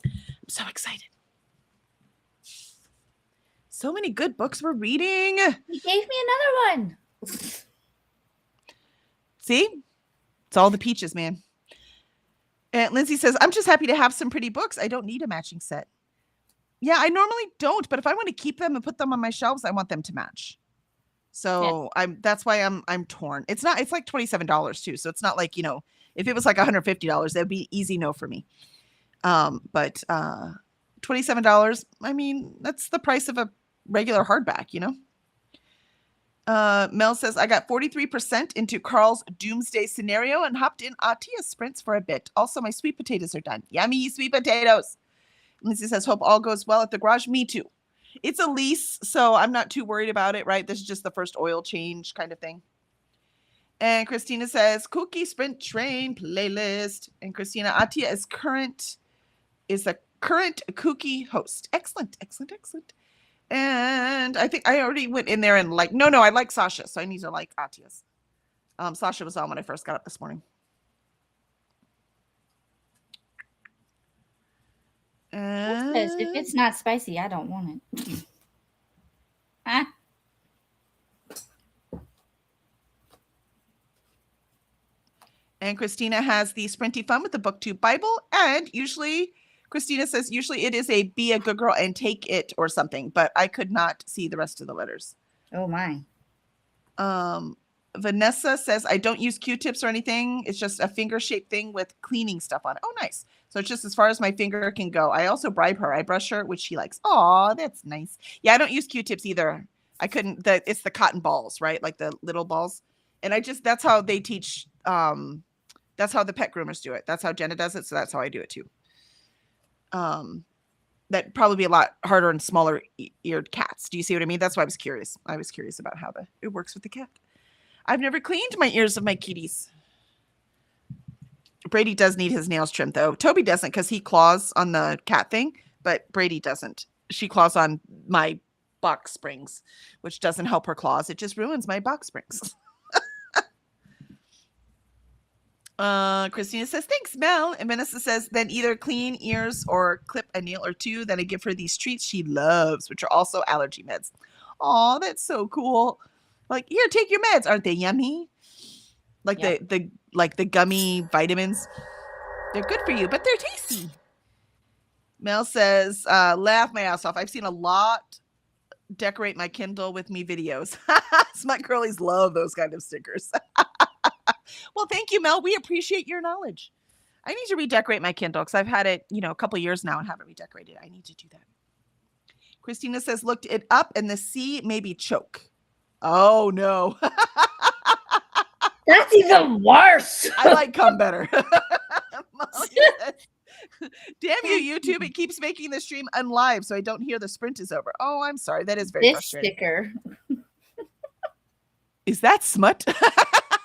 I'm so excited. So many good books we're reading. He gave me another one. See? It's all the peaches, man. And Lindsay says, I'm just happy to have some pretty books. I don't need a matching set. Yeah, I normally don't, but if I want to keep them and put them on my shelves, I want them to match. So that's why I'm torn. It's like $27 too. So it's not like, if it was like $150, that'd be easy no for me. But $27, I mean, that's the price of a regular hardback, Mel says, I got 43% into Carl's doomsday scenario and hopped in Atia's sprints for a bit. Also, my sweet potatoes are done. Yummy sweet potatoes. Lindsay says, hope all goes well at the garage. Me too. It's a lease, so I'm not too worried about it, right? This is just the first oil change kind of thing. And Christina says, Cookie Sprint Train playlist. And Christina, Atia is the current Cookie host. Excellent. And I think I already went in there and I like Sasha, so I need to like Atia's. Sasha was on when I first got up this morning. If it's not spicy, I don't want it. Huh? And Christina has the Sprinty Fun with the BookTube Bible. And Christina says, usually it is a be a good girl and take it or something. But I could not see the rest of the letters. Oh, my. Vanessa says, I don't use Q-tips or anything. It's just a finger-shaped thing with cleaning stuff on it. Oh, nice. So it's just as far as my finger can go. I also bribe her. I brush her, which she likes. Aw, that's nice. Yeah, I don't use Q-tips either. I couldn't. It's the cotton balls, right? Like the little balls. And that's how they teach. That's how the pet groomers do it. That's how Jenna does it. So that's how I do it too. That'd probably be a lot harder on smaller eared cats. Do you see what I mean? That's why I was curious. I was curious about how it works with the cat. I've never cleaned my ears of my kitties. Brady does need his nails trimmed, though. Toby doesn't because he claws on the cat thing, but Brady doesn't. She claws on my box springs, which doesn't help her claws. It just ruins my box springs. Christina says, thanks, Mel. And Vanessa says, then either clean ears or clip a nail or two. Then I give her these treats she loves, which are also allergy meds. Oh, that's so cool. Like, here, take your meds. Aren't they yummy? Like the gummy vitamins. They're good for you, but they're tasty. Mel says, laugh my ass off. I've seen a lot decorate my Kindle with me videos. Smut girlies love those kind of stickers. Well, thank you, Mel. We appreciate your knowledge. I need to redecorate my Kindle because I've had it, a couple years now and haven't redecorated. I need to do that. Christina says, looked it up and the C maybe choke. Oh, no. That's even worse. I like cum better. Damn you, YouTube. It keeps making the stream unlive so I don't hear the sprint is over. Oh, I'm sorry. That is very frustrating. Sticker. Is that smut?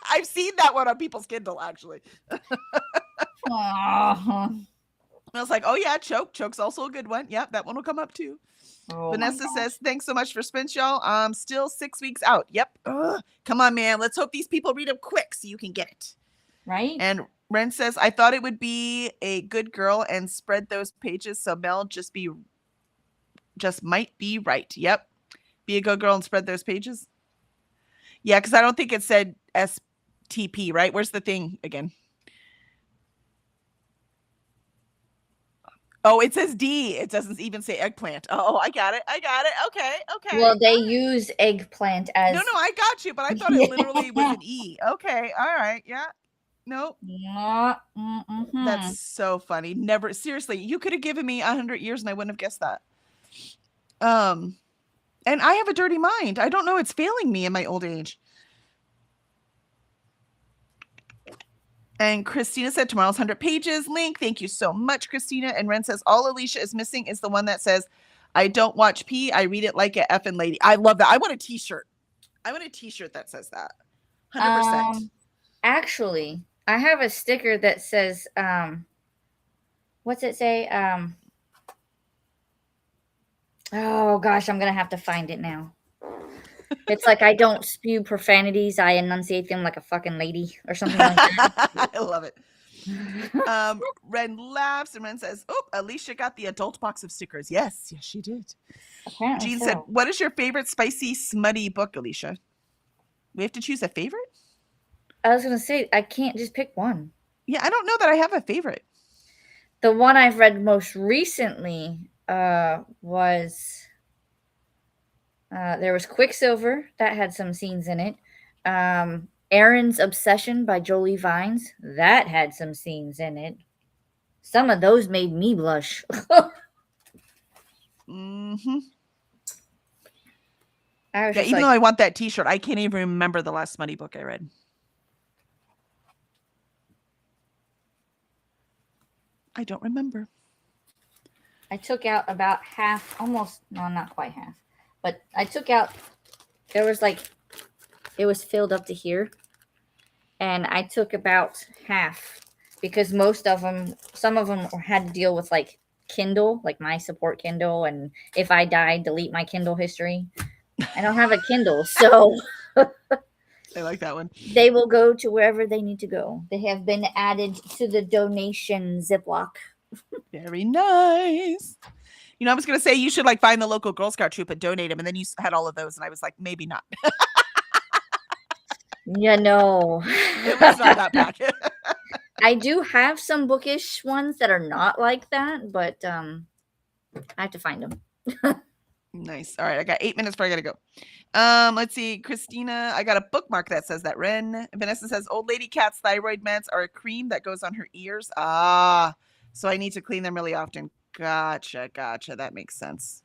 I've seen that one on people's Kindle, actually. I was like, oh, yeah, choke. Choke's also a good one. Yep, that one will come up, too. Oh, Vanessa says, thanks so much for sprints, y'all. I'm still 6 weeks out. Yep. Ugh. Come on, man. Let's hope these people read them quick so you can get it. Right? And Ren says, I thought it would be a good girl and spread those pages so Mel just might be right. Yep. Be a good girl and spread those pages. Yeah, because I don't think it said STP, right? Where's the thing again? Oh, it says D. It doesn't even say eggplant. Oh, I got it. Okay. Well, they use eggplant as... No, I got you, but I thought it literally was an E. Okay, all right, yeah. Nope. That's so funny. Never, seriously, you could have given me 100 years and I wouldn't have guessed that. And I have a dirty mind. I don't know. It's failing me in my old age. And Christina said tomorrow's 100 pages. Link, thank you so much, Christina. And Ren says all Alicia is missing is the one that says, I don't watch P. I read it like a effing lady. I love that. I want a t-shirt. I want a t-shirt that says that. 100%. Actually, I have a sticker that says, what's it say? Oh gosh, I'm going to have to find it now. It's like, I don't spew profanities. I enunciate them like a fucking lady or something like that. I love it. Ren laughs and Ren says, oh, Alicia got the adult box of stickers. Yes, she did. Apparently Jean so. said, what is your favorite spicy, smutty book, Alicia? We have to choose a favorite? I was going to say, I can't just pick one. Yeah, I don't know that I have a favorite. The one I've read most recently was... there was Quicksilver that had some scenes in it. Aaron's Obsession by Jolie Vines, that had some scenes in it. Some of those made me blush. Mm-hmm. Even though I want that t-shirt, I can't even remember the last smutty book I read. I don't remember. I took out about half, almost, no, not quite half. But I took out, there was like, it was filled up to here. And I took about half because most of them, some of them had to deal with like Kindle, like my support Kindle. And if I die, delete my Kindle history. I don't have a Kindle, so. I like that one. They will go to wherever they need to go. They have been added to the donation Ziploc. Very nice. I was going to say you should like find the local Girl Scout troop and donate them. And then you had all of those. And I was like, maybe not. Yeah, no. It was not that bad. I do have some bookish ones that are not like that, but I have to find them. Nice. All right. I got 8 minutes before I got to go. Let's see. Christina, I got a bookmark that says that. Ren. Vanessa says, old lady cat's thyroid meds are a cream that goes on her ears. So I need to clean them really often. Gotcha. That makes sense.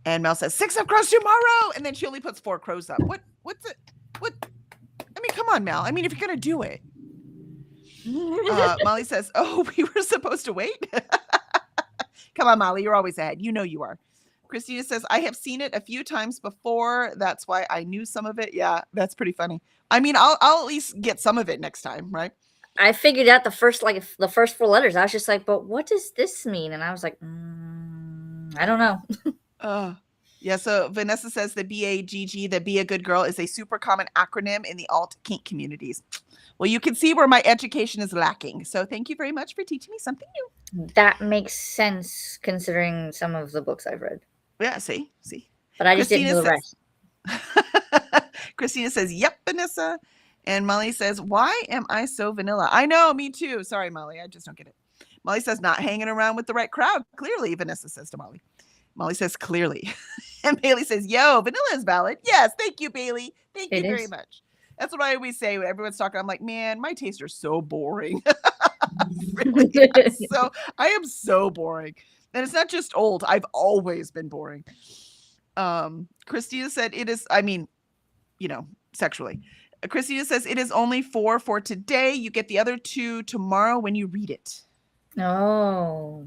And Mel says 6 of crows tomorrow, and then she only puts 4 crows up. What's it? What? I mean, come on, Mel. I mean, if you're gonna do it. Molly says, "Oh, we were supposed to wait." Come on, Molly. You're always ahead. You know you are. Christina says, "I have seen it a few times before. That's why I knew some of it." Yeah, that's pretty funny. I mean, I'll at least get some of it next time, right? I figured out the first 4 letters. I was just like, but what does this mean? And I was like, I don't know. Yeah, so Vanessa says the BAGG, the Be a Good Girl, is a super common acronym in the alt kink communities. Well, you can see where my education is lacking. So thank you very much for teaching me something new. That makes sense considering some of the books I've read. Yeah, see. But I just didn't know the rest. Christina says, yep, Vanessa. And Molly says, why am I so vanilla? I know, me too. Sorry, Molly. I just don't get it. Molly says, not hanging around with the right crowd. Clearly, Vanessa says to Molly. Molly says, clearly. And Bailey says, yo, vanilla is valid. Yes, thank you, Bailey. Thank you very much. That's what I always say when everyone's talking. I'm like, man, my tastes are so boring. Really, so I am so boring. And it's not just old. I've always been boring. Christina said it is, I mean, sexually. Christina says it is only 4 for today. You get the other 2 tomorrow when you read it. Oh.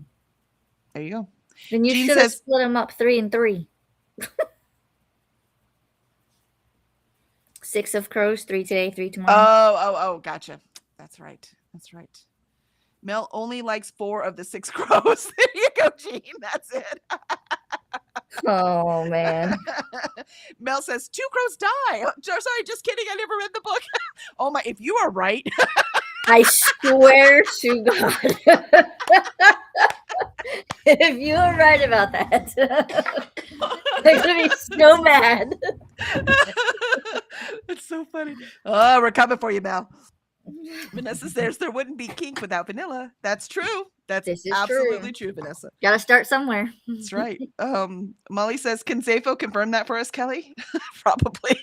There you go. Then you should have split them up 3 and 3. 6 of Crows, 3 today, 3 tomorrow. Oh, gotcha. That's right. Mel only likes 4 of the 6 crows. There you go, Jean. That's it. Oh, man. Mel says 2 crows die. Sorry, just kidding. I never read the book. Oh my, if you are right. I swear to God. If you are right about that, they're going to be so mad. It's so funny. Oh, we're coming for you, Mel. Vanessa says there wouldn't be kink without vanilla. That's true. That's absolutely true, Vanessa. Gotta start somewhere. That's right. Molly says, can Zafo confirm that for us, Kelly? Probably.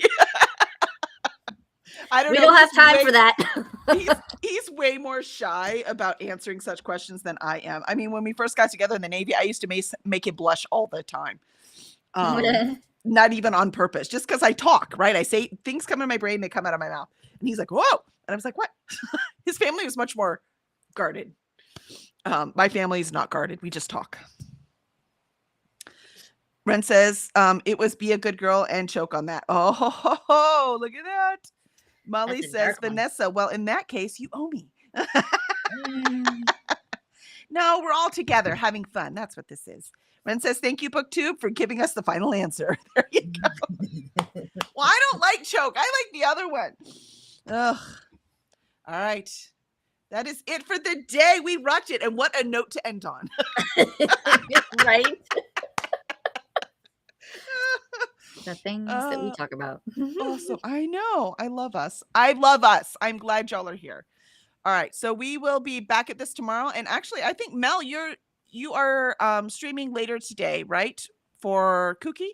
I don't know. We don't have time for that. He's way more shy about answering such questions than I am. I mean, when we first got together in the Navy, I used to make him blush all the time. Not even on purpose, just because I talk, right? I say things come in my brain, they come out of my mouth. And he's like, whoa. And I was like, what? His family was much more guarded. My family is not guarded. We just talk. Ren says, it was be a good girl and choke on that. Oh, look at that. Molly says, Vanessa, well, in that case, you owe me. No, we're all together having fun. That's what this is. Ren says, thank you, BookTube, for giving us the final answer. There you go. Well, I don't like choke. I like the other one. Ugh. All right. That is it for the day. We rocked it. And what a note to end on. Right? The things that we talk about. Awesome. I know. I love us. I'm glad y'all are here. All right. So we will be back at this tomorrow. And actually, I think, Mel, you are streaming later today, right? For Kooky.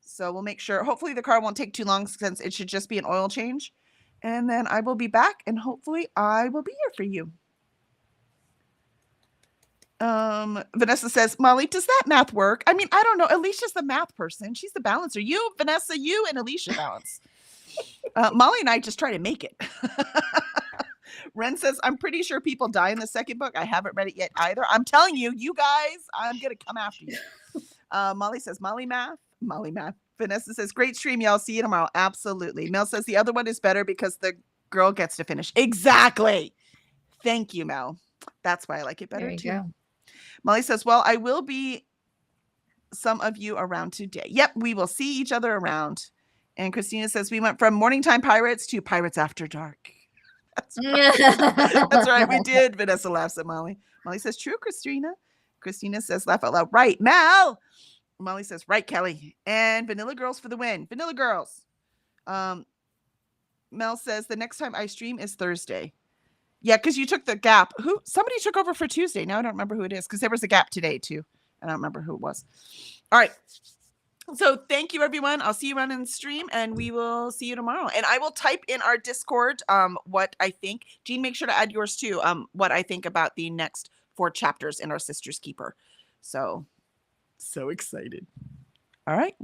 So we'll make sure. Hopefully the car won't take too long since it should just be an oil change. And then I will be back and hopefully I will be here for you. Vanessa says, Molly, does that math work? I mean, I don't know. Alicia's the math person. She's the balancer. You, Vanessa, you and Alicia balance. Molly and I just try to make it. Ren says, I'm pretty sure people die in the second book. I haven't read it yet either. I'm telling you, you guys, I'm going to come after you. Molly says, Molly math. Vanessa says, great stream, y'all. See you tomorrow. Absolutely. Mel says the other one is better because the girl gets to finish. Exactly. Thank you, Mel. That's why I like it better too. Go. Molly says, well, I will be some of you around today. Yep, we will see each other around. And Christina says, we went from Morning Time Pirates to Pirates After Dark. That's right. That's right. We did. Vanessa laughs at Molly. Molly says, true, Christina. Christina says, laugh out loud. Right, Mel. Molly says, right, Kelly. And Vanilla Girls for the win. Vanilla Girls. Mel says, the next time I stream is Thursday. Yeah, because you took the gap. Somebody took over for Tuesday. Now I don't remember who it is because there was a gap today too. I don't remember who it was. All right. So thank you, everyone. I'll see you around in the stream and we will see you tomorrow. And I will type in our Discord what I think. Jean, make sure to add yours too. What I think about the next 4 chapters in our Sister's Keeper. So excited. All right.